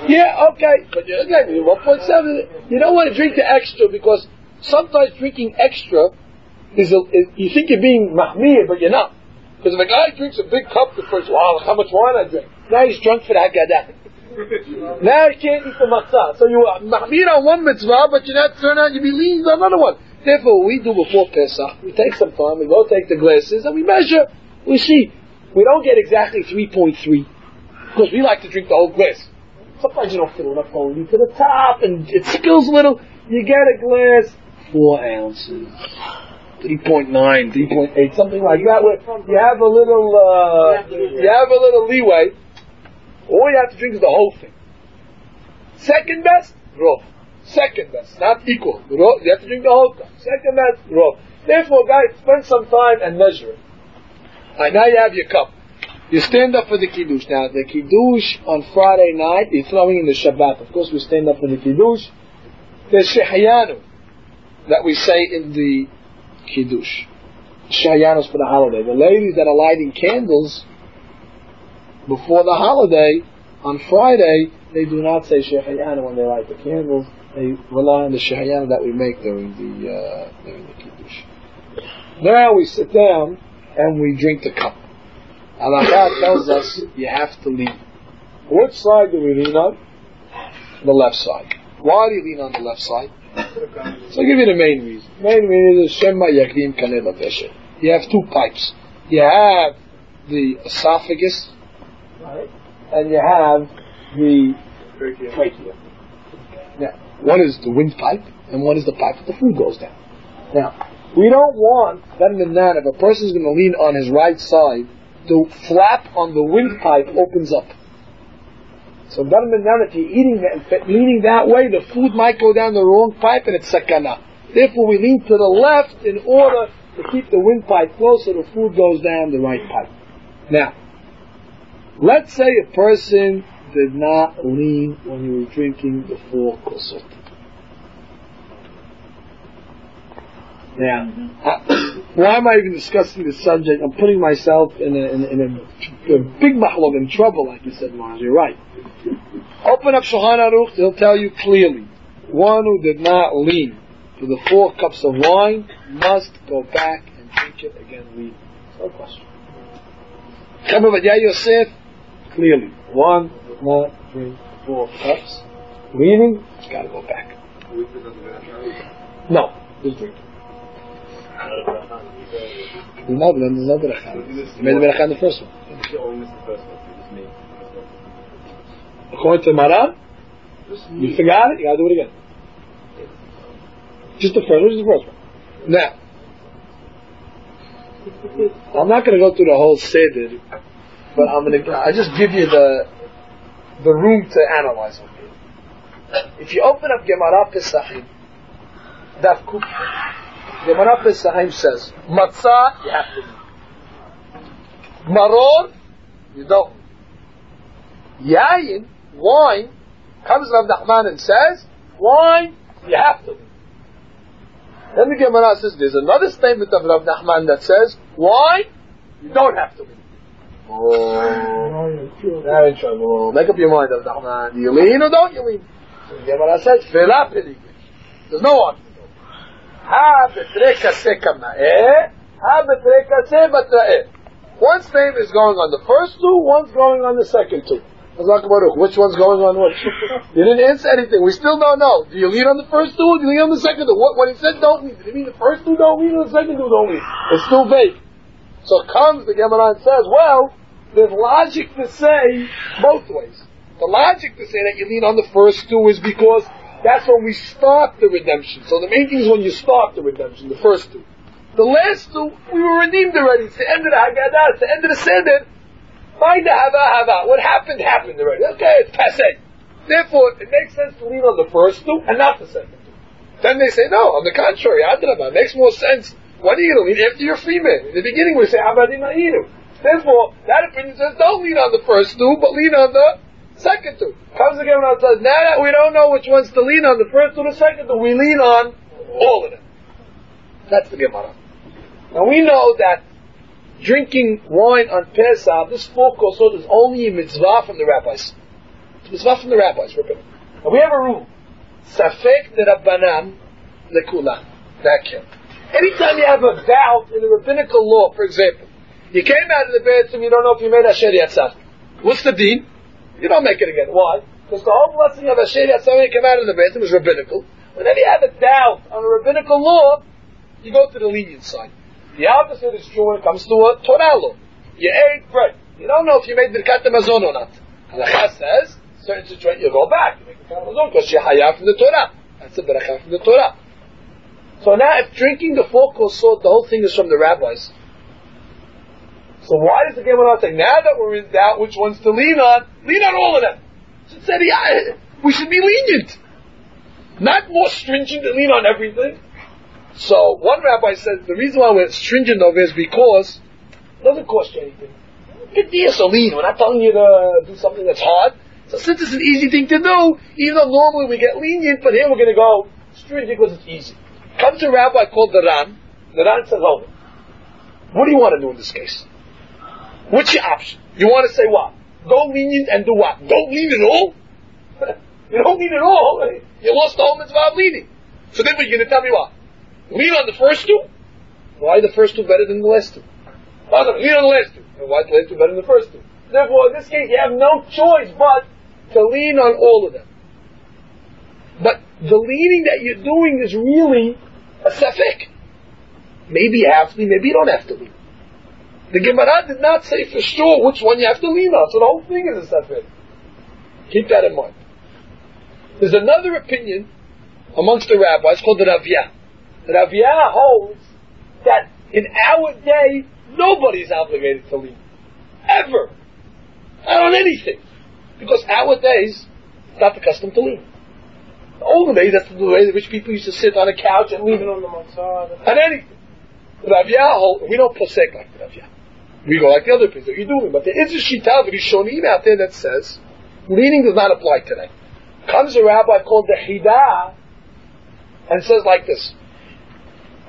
yeah, okay. But you're exactly 1.7. You don't want to drink the extra because sometimes drinking extra is you think you're being mahmir, but you're not. Because if a guy drinks a big cup, the first, wow, how much wine I drink. Now he's drunk for the Haggadah. Now you can't eat the matzah. So you are mahmir on one mitzvah, but you're not turn out, you be lean on another one. Therefore, what we do before Pesach, we take some time, we go take the glasses, and we measure. We see. We don't get exactly 3.3, because we like to drink the whole glass. Sometimes you don't fill enough only to the top, and it spills a little. You get a glass, 4 ounces. 3.9, 3.8, something like that, where you have a little leeway. All you have to drink is the whole thing. Second best, rov. Second best, not equal. Rov, you have to drink the whole cup. Second best, rov. Therefore, guys, spend some time and measure it. Alright, now you have your cup. You stand up for the kiddush. Now, the kiddush on Friday night, you're throwing in the Shabbat. Of course, we stand up for the kiddush. There's shehayanu that we say in the kiddush. Shayanos for the holiday. The ladies that are lighting candles before the holiday on Friday, they do not say shehayanu when they light the candles. They rely on the shehayanu that we make during the kiddush. Now we sit down and we drink the cup. Halachot tells us you have to lean. Which side do we lean on? The left side. Why do you lean on the left side? So I'll give you the main reason. The main reason is Shema Yakdim Kaneh Laveshet. You have 2 pipes. You have the esophagus, right, and you have the trachea. Now, one is the windpipe, and one is the pipe that the food goes down. Now, We don't want, then and then, if a person's going to lean on his right side, the flap on the windpipe opens up. So then and then, if you're leaning that way, the food might go down the wrong pipe and it's sakana. Therefore, we lean to the left in order to keep the windpipe close so the food goes down the right pipe. Now, let's say a person did not lean when he was drinking the 4 kosot. Now, why am I even discussing this subject? I'm putting myself in a big mahlok, in trouble, like you said, Mars. You're right. Open up Shulchan Aruch, he'll tell you clearly, one who did not lean to the 4 cups of wine must go back and drink it again. Lean. No question. Chabad Yosef, clearly, one does not drink 4 cups. Leaning, it's got to go back. No, just drink. No, but then there's no beracha. You made the beracha in the first one. According to Maran, you forgot it, you gotta do it again. Just the first one. Now, I'm not gonna go through the whole seder, but I just give you the room to analyze it. If you open up Gemara Pesachim, Daf Kuf, Gemara Pesachim says, Matzah, you have to eat. Maror, you don't. Yayin, wine, comes Rav Nachman and says, wine, you have to eat. Then the Gemara says, there's another statement of Rav Nachman that says, wine, you don't have to eat. Oh, now in trouble. Make up your mind, Rav Nachman. Do you lean or don't you lean? So the Gemara says, Fela Peligish. There's no argument. Ha betreka se kama'eh, ha betreka se batra'eh. One statement is going on the first 2, one's going on the second 2. Which one's going on which? You didn't answer anything. We still don't know. Do you lean on the first 2 or do you lean on the second 2? When he said don't lean, did he mean the first 2 don't lean or the second 2 don't lean? It's still vague. So comes the Gemara and says, well, there's logic to say both ways. The logic to say that you lean on the first 2 is because that's when we start the redemption. So the main thing is when you start the redemption, the first 2. The last 2, we were redeemed already. It's the end of the Haggadah, it's the end of the Seder. Find the Hava. What happened already. Okay, it's passé. Therefore, it makes sense to lean on the first 2 and not the second 2. Then they say, no, on the contrary, Adrabah, it makes more sense. When are you going to lean? After you're free man. In the beginning we say, Abadim Ha'inu. Therefore, that opinion says, don't lean on the first 2, but lean on the second 2. Comes again and says, now that we don't know which ones to lean on, the first 2 or the second 2, we lean on all of them. That's the Gemara. Now we know that drinking wine on Pesach, this 4 kosot is only a mitzvah from the rabbis. It's a mitzvah from the rabbis. Now we have a rule. Safek de Rabbanan lekula. Vacuum. Anytime you have a doubt in the rabbinical law, for example, you came out of the bathroom, you don't know if you made Asher Yatzah. What's the deen? You don't make it again. Why? Because the whole blessing of Asher Yatzah when you came out of the bathroom is rabbinical. Whenever you have a doubt on a rabbinical law, you go to the lenient side. The opposite is true when it comes to a Torah law. You ate bread. You don't know if you made Birkat Hamazon or not. Halachot says, certain situation, you go back. You make Birkat Hamazon because you're hayah from the Torah. That's the Barakah from the Torah. So now, if drinking the 4 kosot, the whole thing is from the rabbis. So why does the Gemara say, now that we're in doubt which ones to lean on all of them? So it said, yeah, we should be lenient. Not more stringent to lean on everything. So one rabbi said, the reason why we're stringent over is because it doesn't cost you anything. Good deal, so lean. We're not telling you to do something that's hard. So since it's an easy thing to do, even though normally we get lenient, but here we're going to go stringent because it's easy. Comes a rabbi called the Ran. The Ran says, hold it. What do you want to do in this case? What's your option? You want to say what? Go lenient and do what? Don't lean at all? You don't lean at all. You lost the whole mitzvah of leaning. So then you're going to tell me what? Lean on the first 2? Why are the first 2 better than the last 2? Lean on the last 2. And why is the last 2 better than the first 2? Therefore, in this case, you have no choice but to lean on all of them. But the leaning that you're doing is really a safek. Maybe you have to lean, maybe you don't have to lean. The Gemara did not say for sure which one you have to lean on, so the whole thing is a safek. Keep that in mind. There's another opinion amongst the rabbis called the Rabbi. The Rabbi holds that in our day, nobody is obligated to lean. Ever. Not on anything. Because nowadays, it's not the custom to lean. The older days, that's the way the rich people used to sit on a couch and lean on the Mansour. On anything. Rabbi, we don't posek like Rabbi. We go like the other people. You're doing, but there is a shita v'rishonim out there that says leaning does not apply today. Comes a rabbi called the Hida and says like this.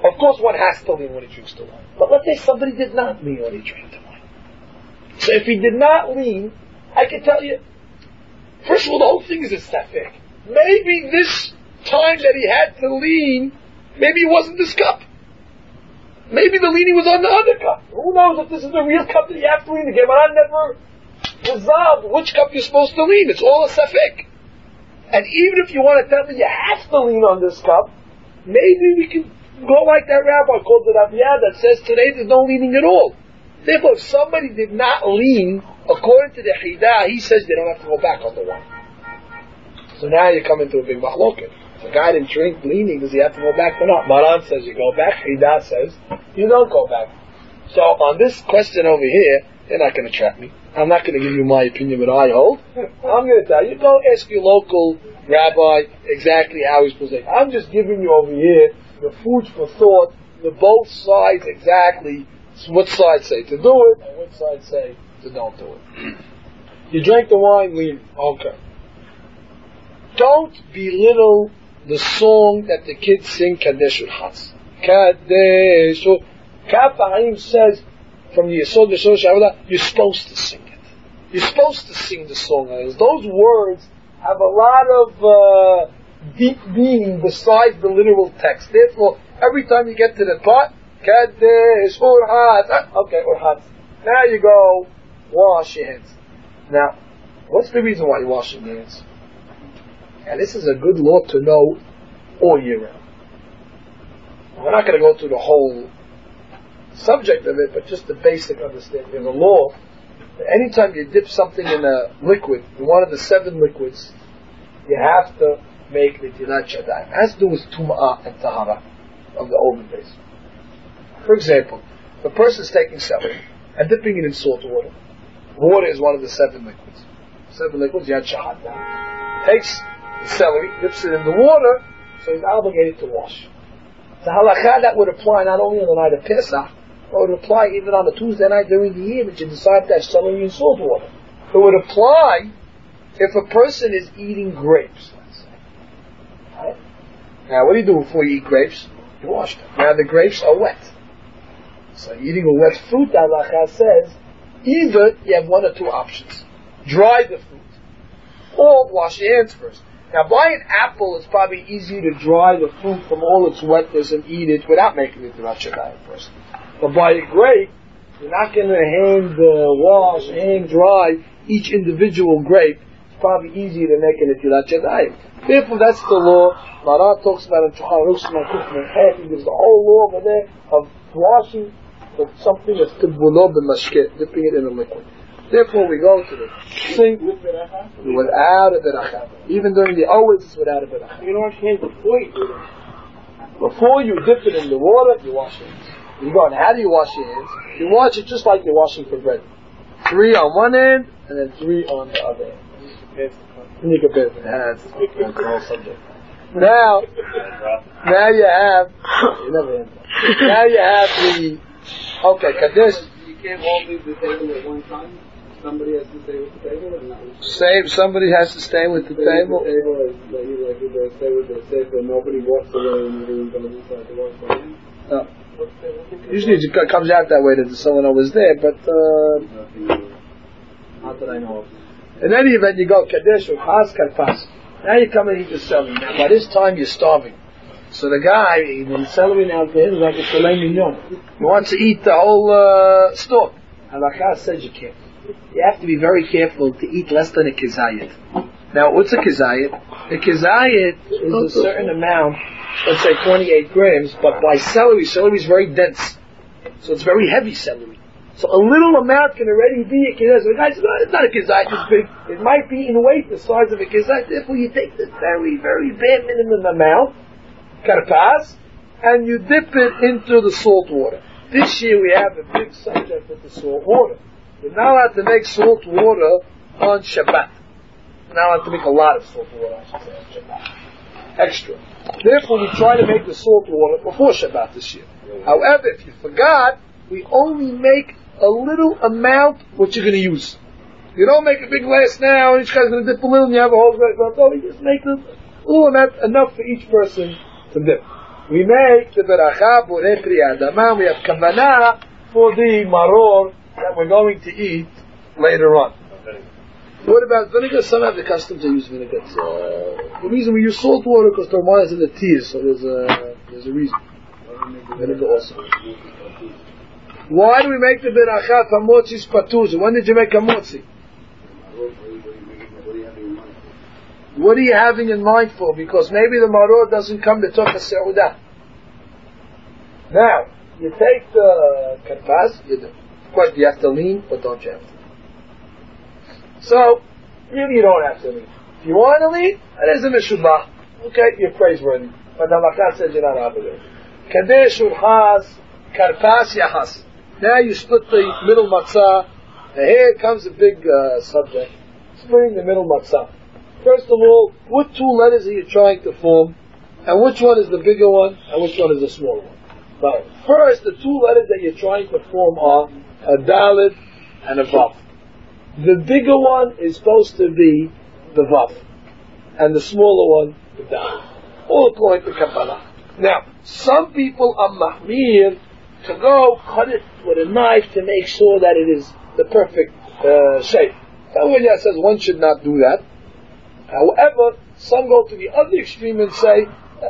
Of course, one has to lean when he drinks the wine. But let's say somebody did not lean when he drank the wine. So if he did not lean, I can tell you. First of all, the whole thing is a safek. Maybe this time that he had to lean, maybe it wasn't this cup. Maybe the leaning was on the other cup. Who knows if this is the real cup that you have to lean? The Gemara never resolved which cup you're supposed to lean. It's all a safek. And even if you want to tell me you have to lean on this cup, maybe we can go like that rabbi called the Rabbi that says today there's no leaning at all. Therefore, if somebody did not lean, according to the Hida, he says they don't have to go back on the wine. So now you come into a big mahloket. If a guy didn't drink leaning, does he have to go back or not? Maran says you go back. Hida says you don't go back. So on this question over here, they're not going to trap me. I'm not going to give you my opinion what I hold. I'm going to tell you, go ask your local rabbi exactly how he's supposed to say. I'm just giving you over here the food for thought, the both sides exactly, what side say to do it, and what side say to don't do it. You drank the wine, lean. Okay. Don't belittle the song that the kids sing, Kadesh Urchatz. Kadesh Urchatz says from the Yesod Yesod Shavada, you're supposed to sing it. You're supposed to sing the song. Those words have a lot of deep meaning besides the literal text. Therefore, every time you get to the part, Kadesh Urchatz, okay, Urchatz. Now you go wash your hands. Now, what's the reason why you're washing your hands? And this is a good law to know all year round. We're not going to go through the whole subject of it, but just the basic understanding. There's a law that anytime you dip something in a liquid, in one of the 7 liquids, you have to make netilat yadayim. It has to do with tum'ah and tahara of the olden days. For example, if a person is taking celery and dipping it in salt water, water is one of the 7 liquids. 7 liquids, yad shahad. Takes the celery, dips it in the water, so he's obligated to wash. The halakha that would apply not only on the night of Pesach, but would apply even on a Tuesday night during the year that you decide to have celery in salt water. It would apply if a person is eating grapes, let's say. Right? Now, what do you do before you eat grapes? You wash them. Now, the grapes are wet. So, eating a wet fruit, the halakha says, either you have one or two options. Dry the fruit, or wash your hands first. Now, by an apple, it's probably easier to dry the fruit from all its wetness and eat it without making it netilat yadayim first. But by a grape, you're not going to wash, hand dry each individual grape. It's probably easier to make it netilat yadayim. Therefore, that's the law. Maran talks about it in Shulchan He gives the whole law over there of washing something that's tibulo b'mashke, dipping it in a liquid. Therefore, we go to the sink without a beracha. Even during the always, it's without a beracha. You don't wash your hands before you do that. Before you dip it in the water, you wash your hands. You go, and how do you wash your hands? You wash it just like you're washing for bread. 3 on one end, and then 3 on the other end. And you compare the hands. That's the whole subject. Now you have. Now you have the. Okay, Kadesh. You can't all leave the table at one time. Somebody has to stay with the table, or not? Somebody has to stay with the table. The table is like they stay with the table. Nobody walks away and everyone goes inside to wash their hands. No. Usually it comes out that way that someone always there, but not that I know of. In any event, you go Kadesh or Pas Karpas. Now you come and eat the celery. Now by this time you're starving. So the guy, when the celery now to him is like a filet mignon. He wants to eat the whole stalk. Halakha says you can't. You have to be very careful to eat less than a kizayit. Now, what's a kizayit? A kizayit is a certain amount, let's say 28 grams, but by celery is very dense. So it's very heavy celery. So a little amount can already be a kizayit. So the guy says, well, it's not a kizayit, it's big. It might be in weight the size of a kizayit. Therefore, you take the very, very bare minimum amount, karpas, and you dip it into the salt water. This year we have a big subject with the salt water. You're not allowed to make salt water on Shabbat. You're not allowed to make a lot of salt water, I should say, on Shabbat. Extra. Therefore, we try to make the salt water before Shabbat this year. However, if you forgot, we only make a little amount what you're going to use. You don't make a big glass now, and each guy's going to dip a little, and you have a whole glass. No, you just make a little amount, enough for each person to dip. We make the beracha borei pri adama. We have kavanah for the maror that we're going to eat later on. What about vinegar? Some have the custom to use vinegar. The reason we use salt water because the wine is in the tears, so there's a reason. Vinegar also. Why do we make the beracha for motzi's patuz? When did you make a motzi? What are you having in mind for? Because maybe the maror doesn't come to talk a seudah. Now, you take the karpas, of course you have to lean, but don't you have to? So, really you don't have to lean. If you want to lean, that is a meshubah. Okay, you're praiseworthy. But the Halachot says you're not obligated. Kadesh urchaz, karpas yachas. Now you split the middle matzah. And here comes a big subject. Splitting the middle matzah. First of all, what two letters are you trying to form? And which one is the bigger one? And which one is the smaller one? But first, the two letters that you're trying to form are a dalet and a vav. The bigger one is supposed to be the vav. And the smaller one, the dalet. All according to Kabbalah. Now, some people are mahmir to go cut it with a knife to make sure that it is the perfect shape. That says one should not do that. However, some go to the other extreme and say,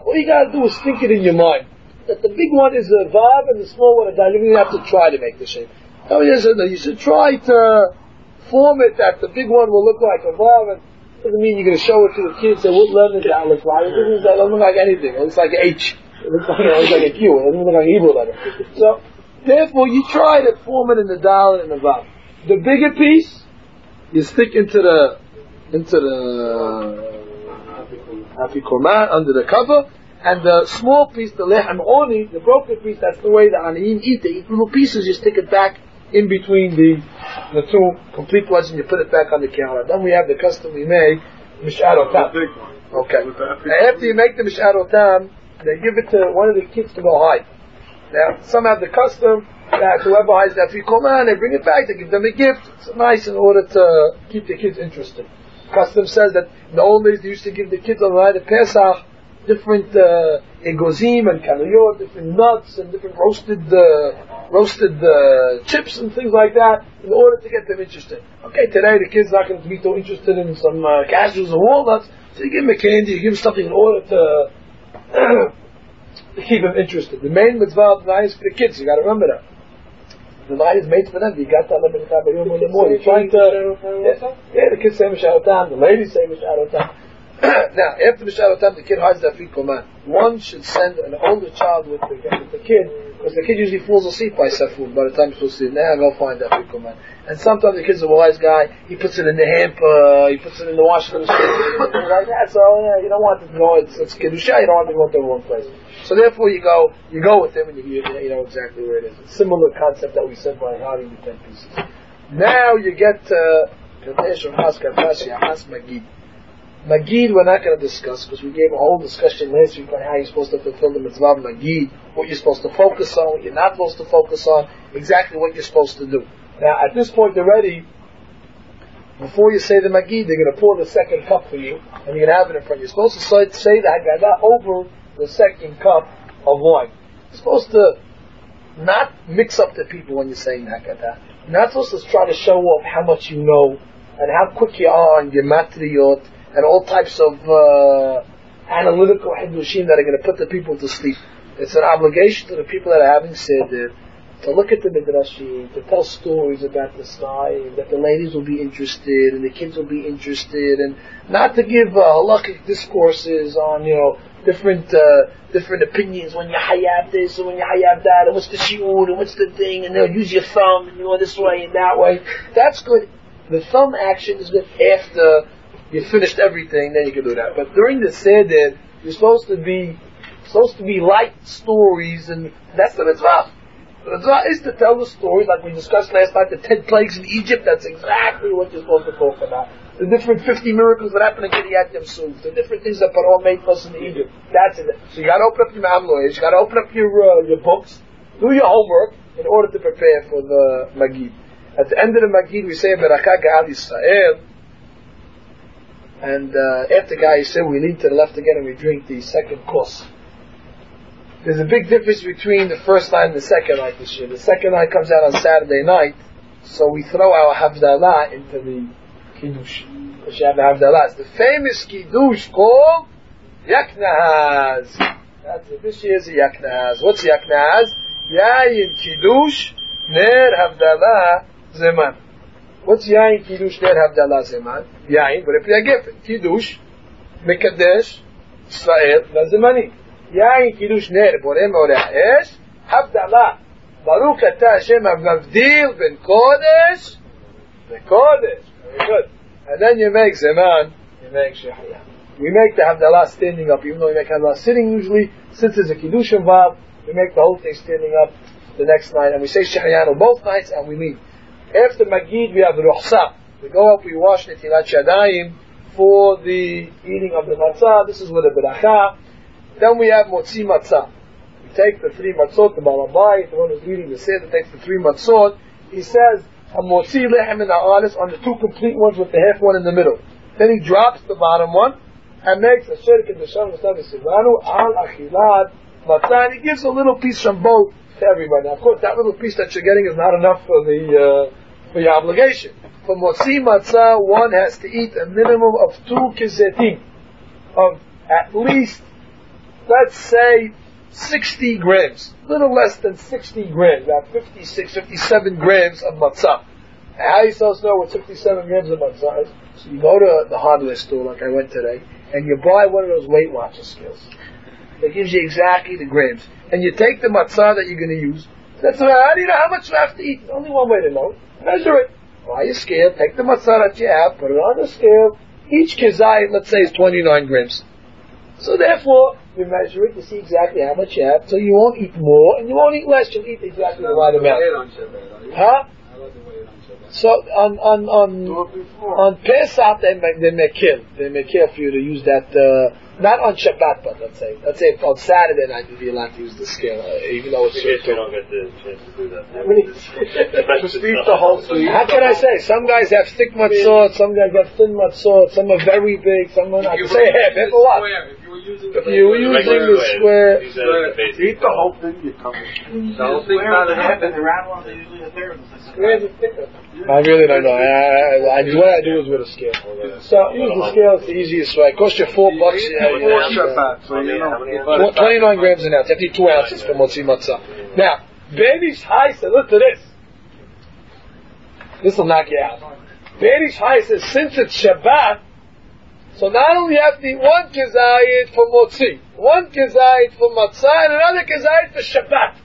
all you got to do is think it in your mind. That the big one is a vav and the small one a dal. You don't even have to try to make the shape. You should try to form it that the big one will look like a vav. And it doesn't mean you're going to show it to the kids and what letter does that look like. It doesn't look like anything. It looks like an H. It looks like a Q. It doesn't look like a Hebrew letter. So, therefore, you try to form it in the dal and the vav. The bigger piece, you stick into the afikorman, under the cover, and the small piece, the lechem oni, the broken piece, that's the way the aniyim eat. They eat little pieces, you stick it back in between the two complete ones, and you put it back on the counter. Then we have the custom we make, mish'ar otam. Okay. And after you make the mish'ar otam, they give it to one of the kids to go hide. Now, some have the custom that whoever hides that afikorman, they bring it back, they give them a gift. It's nice in order to keep the kids interested. Custom says that in the old days they used to give the kids on the night of Pesach different egozim and kaliyot, different nuts and different roasted chips and things like that in order to get them interested. Okay, today the kid's not going to be so interested in some cashews or walnuts, so you give them a candy, you give them something in order to keep them interested. The main mitzvah of the night is for the kids, you got to remember that. The night is made for them. You got to let them in the morning. You're trying to, the kids say Mishar Otam, the ladies say Mishar Otam. Now, after Mishar Otam, the kid hides that Afikoman. One should send an older child with the kid, because the kid usually falls asleep by Safur. By the time he's supposed to sleep, now go find that Afikoman. And sometimes the kid's a wise guy. He puts it in the hamper, he puts it in the washing machine, like that. So you don't want it to go. It's kedusha. You don't want it to go to the wrong place. So therefore, you go with him, and you know exactly where it is. It's a similar concept that we said by hiding the 10 pieces. Now you get Kadesh or Has Karpas Yahas Magid. Magid we're not going to discuss because we gave a whole discussion last week on how you're supposed to fulfill the mitzvah of Magid, what you're supposed to focus on, what you're not supposed to focus on, exactly what you're supposed to do. Now at this point already, before you say the Magid, they're going to pour the second cup for you, and you're going to have it in front of you. You're supposed to say the Haggadah over the second cup of wine. You're supposed to not mix up the people when you're saying Haggadah. You're not supposed to try to show off how much you know and how quick you are on gematriyot and all types of analytical hidushim that are going to put the people to sleep. It's an obligation to the people that are having seder to look at the midrashim, to tell stories about the sky, that the ladies will be interested and the kids will be interested, and not to give halakhic discourses on different opinions when you hayav this and when you hayav that, and what's the shiur and what's the thing, and they'll use your thumb and this way and that way. That's good. The thumb action is good after you finished everything, then you can do that. But during the seder, you're supposed to be supposed to be light stories, and that's the mitzvah. The mitzvah is to tell the story, like we discussed last night, the 10 plagues in Egypt. That's exactly what you're supposed to talk about. The different 50 miracles that happened to Kiryat Yamsuf, the different things that Paro made for us in Egypt. That's it. So you got to open up your Mamloish, you got to open up your books, do your homework in order to prepare for the Magid. At the end of the Magid, we say Berakah Ga'al Yisrael, and after Ga'al Yisrael, we lean to the left again and we drink the second course. There's a big difference between the first night and the second night this year. The second night comes out on Saturday night, so we throw our Havdalah into the Kiddush. Because you have the Havdalah. It's the famous Kiddush called Yaknahaz. That's it. This year's a Yaknahaz. What's Yaknahaz? Yayin Kiddush Ner Havdalah Zeman. What's Yayin Kiddush Ner Havdalah Zeman? Yayin, but if you give Kiddush, Mekadesh, Israel, Lazemani. Yayin Kiddush Ner Borem Oreh Esh, Havdalah. Baruch Atah Hashem HaMavdil Ben Kodesh, Ben Kodesh. Very good. And then you make Zeman, you make Shehiyah. We make the Havdalah standing up, even though we make Havdalah sitting usually. Since there's a Kiddush involved, we make the whole thing standing up the next night, and we say Shehiyah both nights, and we leave. After Magid, we have Ruhsa. We go up, we wash Netilat Shadayim for the eating of the matzah. This is with a beracha. Then we have Motzi Matzah. We take the 3 matzot, the Balabai, the one who's leading the Seder, takes the 3 matzot. He says, Motzi Lechem in Ha'aretz on the 2 complete ones with the half one in the middle. Then he drops the bottom one and makes a Shirk in the Shem Sivanu Al Achilat Matzah, and he gives a little piece from both to everybody. Now, of course, that little piece that you're getting is not enough for your obligation. For Motzi Matzah, one has to eat a minimum of 2 kizetim, of at least, let's say, 60 grams. A little less than 60 grams, about 56, 57 grams of matzah. How are you supposed to know what 57 grams of matzah is? So you go to the hardware store, like I went today, and you buy one of those Weight Watcher scales. That gives you exactly the grams. And you take the matzah that you're going to use. That's how do you know how much you have to eat? There's only one way to know it. Measure it. Buy your scale, take the matzah that you have, put it on the scale. Each kizayit, let's say, is 29 grams. So therefore, you measure it to see exactly how much you have, so you won't eat more, and you won't eat less, you'll eat exactly the right amount. Huh? So on Pesach they may kill for you to use that, not on Shabbat, but let's say on Saturday night you'll be allowed to use the scale, even though it's we don't get the chance to do that. Just eat the whole thing. How can I say? Some guys have thick matzot, some guys have thin matzot, some are very big, some are not. You say half a lot. If you were using the square, eat the whole thing, you come. The whole thing's not a half, and the round ones are usually a third. Squares are thicker. I really don't know. The way I do is with a scale. So use the scale, it's the easiest way. It costs you $4. 29 grams an ounce. You have to eat 2 ounces for Motzi Matzah. Now, Beirish Hai says, look to this. This will knock you out. Beirish Hai says, since it's Shabbat, so not only you have to eat 1 kizayit for Motzi, 1 kizayit for Matzah, and another kizayit for Shabbat.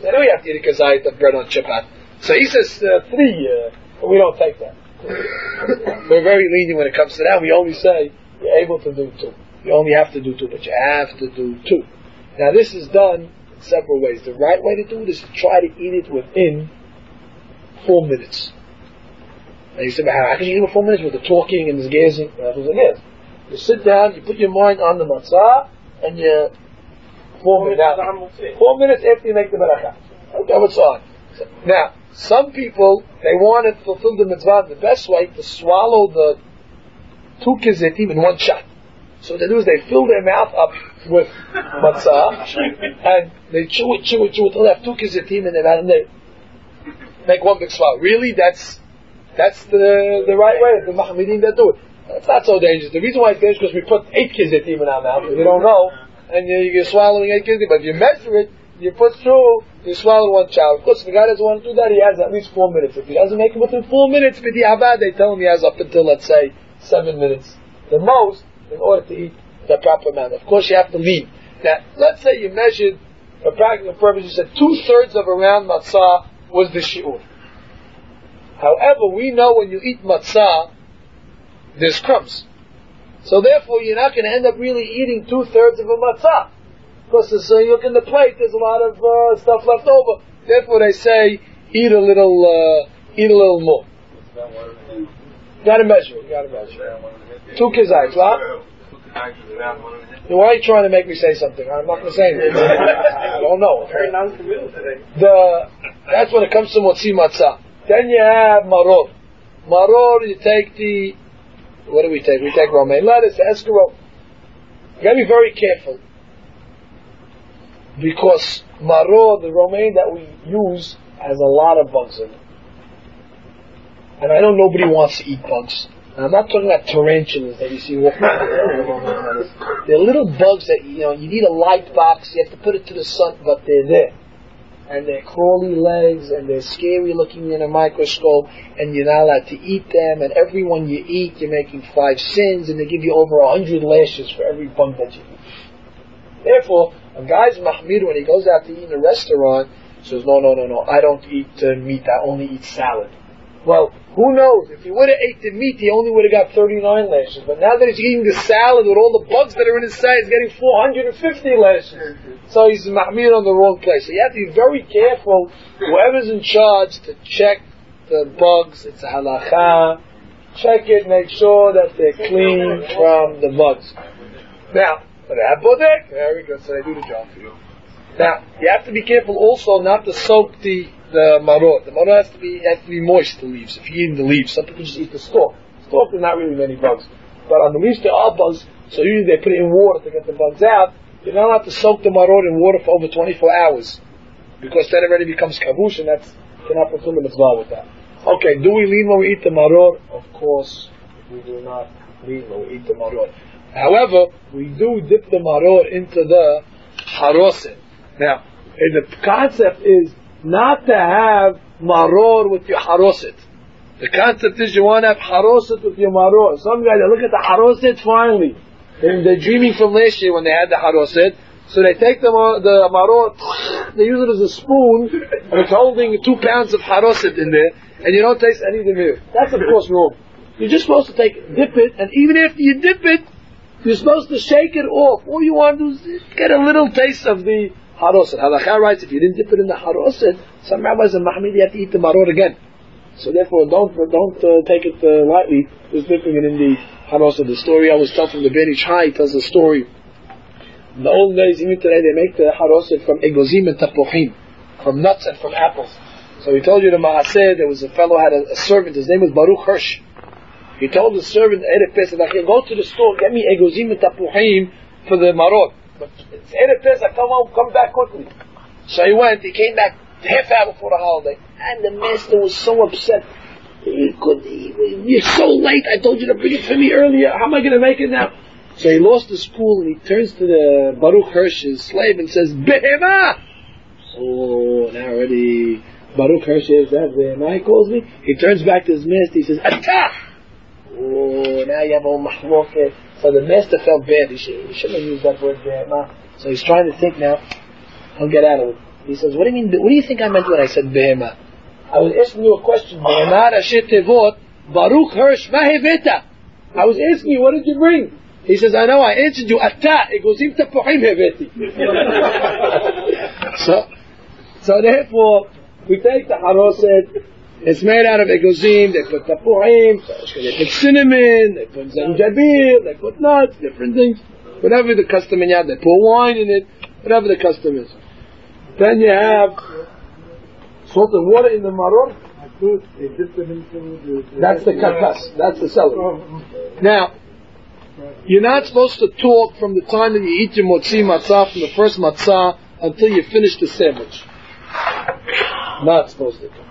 So now you have to eat a kizayit of bread on Shabbat. So he says 3, but we don't take that. We're very lenient when it comes to that. We only say you're able to do 2. You only have to do 2, but you have to do 2. Now this is done in several ways. The right way to do it is to try to eat it within 4 minutes. And you say, how can you eat it in 4 minutes with the talking and the gazing? That was it is. You sit down, you put your mind on the matzah, and you 4 minutes. Now, 4 minutes after you make the beracha. Okay, what's on? Now, some people, they want to fulfill the mitzvah the best way to swallow the 2 kizetim in 1 shot. So what they do is they fill their mouth up with matzah, and they chew it till they have 2 kizetim in their mouth, and they make 1 big swallow. Really? That's the right way. The Mahamidim that do it. It's not so dangerous. The reason why it's dangerous is because we put 8 kizetim in our mouth, and you don't know, and you're swallowing 8 kizetim. But if you measure it, you put through, you swallow 1 child. Of course, if the guy doesn't want to do that, he has at least 4 minutes. If he doesn't make it within 4 minutes, they tell him he has up until, let's say, 7 minutes. The most, in order to eat the proper amount. Of course, you have to lean. Now, let's say you measured, for practical purposes, you said 2/3 of a round matzah was the shi'ur. However, we know when you eat matzah, there's crumbs. So therefore, you're not going to end up really eating 2/3 of a matzah. because you look in the plate, there's a lot of stuff left over. Therefore, they say eat a little more. Gotta measure it. 2 kizayis, right? Why are you trying to make me say something? I'm not going to say anything. I don't know. Very non-committal today. That's when it comes to motzi matzah. Then you have maror. Maror, you take what do we take? We take romaine lettuce, escargot. You got to be very careful, because maror, the romaine that we use, has a lot of bugs in it. And I know nobody wants to eat bugs. And I'm not talking about tarantulas that you see walking around. They're little bugs that, you need a light box, you have to put it to the sun, but they're there. And they're crawly legs, and they're scary looking in a microscope, and you're not allowed to eat them, and every one you eat, you're making 5 sins, and they give you over 100 lashes for every bug that you eat. Therefore, a guy's mahmir, when he goes out to eat in a restaurant, says, no, I don't eat meat, I only eat salad. Well, who knows? If he would have ate the meat, he only would have got 39 lashes. But now that he's eating the salad with all the bugs that are in his side, he's getting 450 lashes. So he's mahmir on the wrong place. So you have to be very careful, whoever's in charge, to check the bugs. It's a halacha. Check it, make sure that they're clean from the bugs. Now, very good, so they do the job for you. Now, you have to be careful also not to soak the maror. The maror has to be moist, the leaves. If you're eating the leaves, some people just eat the stalk. Stalk, there's not really many bugs. But on the leaves there are bugs, so usually they put it in water to get the bugs out. You're not allowed to soak the maror in water for over 24 hours, because that already becomes kavush, and that's cannot put too much with that. Okay, do we lean when we eat the maror? Of course, we do not lean when we eat the maror. However, we do dip the maror into the haroset. Now, the concept is not to have maror with your haroset. The concept is you want to have haroset with your maror. Some guys, they look at the haroset finally, and they're dreaming from last year when they had the haroset. So they take the maror, they use it as a spoon, and it's holding 2 pounds of haroset in there, and you don't taste any of the milk. That's of course wrong. You're just supposed to dip it, and even after you dip it, you're supposed to shake it off. All you want to do is get a little taste of the haroset. Halakha writes, if you didn't dip it in the haroset, some rabbis and mahmid, you have to eat the maror again. So therefore, don't take it lightly, just dipping it in the haroset. The story I was told from the Ben Ish Hai tells a story. In the old days, even today, they make the haroset from egozim and tapuchim, from nuts and from apples. So he told you the Maaseh, there was a fellow had a servant, his name was Baruch Hirsch. He told the servant, Erev Pesach, go to the store, get me egozim and tapuchim for the maror. But it's Erev Pesach, come home, come back quickly. So he went, he came back half hour before the holiday, and the master was so upset. You're so late, I told you to bring it for me earlier, how am I going to make it now? So he lost the school, and he turns to the Baruch Hirsch's slave and says, Behema! So now already Baruch Hirsch is that Behema, he calls me. He turns back to his master, he says, Atah! Oh, now you have all mahloket. So the master felt bad. He shouldn't have used that word behema. So he's trying to think now. He'll get out of it. He says, what do you mean? What do you think I meant when I said behema? I was asking you a question. Behema Rashi Tevot Baruch Hirsch Maheveta. I was asking you, what did you bring? He says, I know. I answered you. Ata egozim tapuchim heveti. So therefore, we take the haroset. It's made out of egozim, they put tapuchim, they put cinnamon, they put zanjabil, they put nuts, different things. Whatever the custom is, they pour wine in it, whatever the custom is. Then you have salt and water in the maror. That's the kakas, that's the celery. Now, you're not supposed to talk from the time that you eat your motzi matzah, from the first matzah, until you finish the sandwich. Not supposed to talk.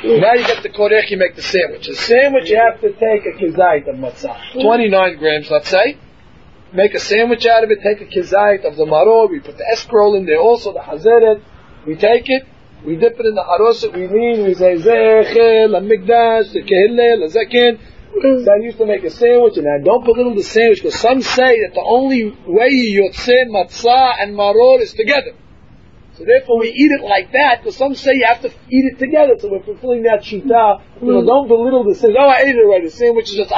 Now you get the korech, you make the sandwich. The sandwich, you have to take a kizayit of matzah. 29 grams, let's say. Make a sandwich out of it, take a kizayit of the maror, we put the eskrol in there also, the hazeret. We take it, we dip it in the haroset, we lean, we say, zechel, amigdash, kehillel, zaken. So I used to make a sandwich, and I don't belittle the sandwich, because some say that the only way you yotzeh matzah and maror is together. So therefore we eat it like that, because some say you have to eat it together, so we're fulfilling that shita. Don't belittle the sandwich. Oh, I ate it already, the sandwich is just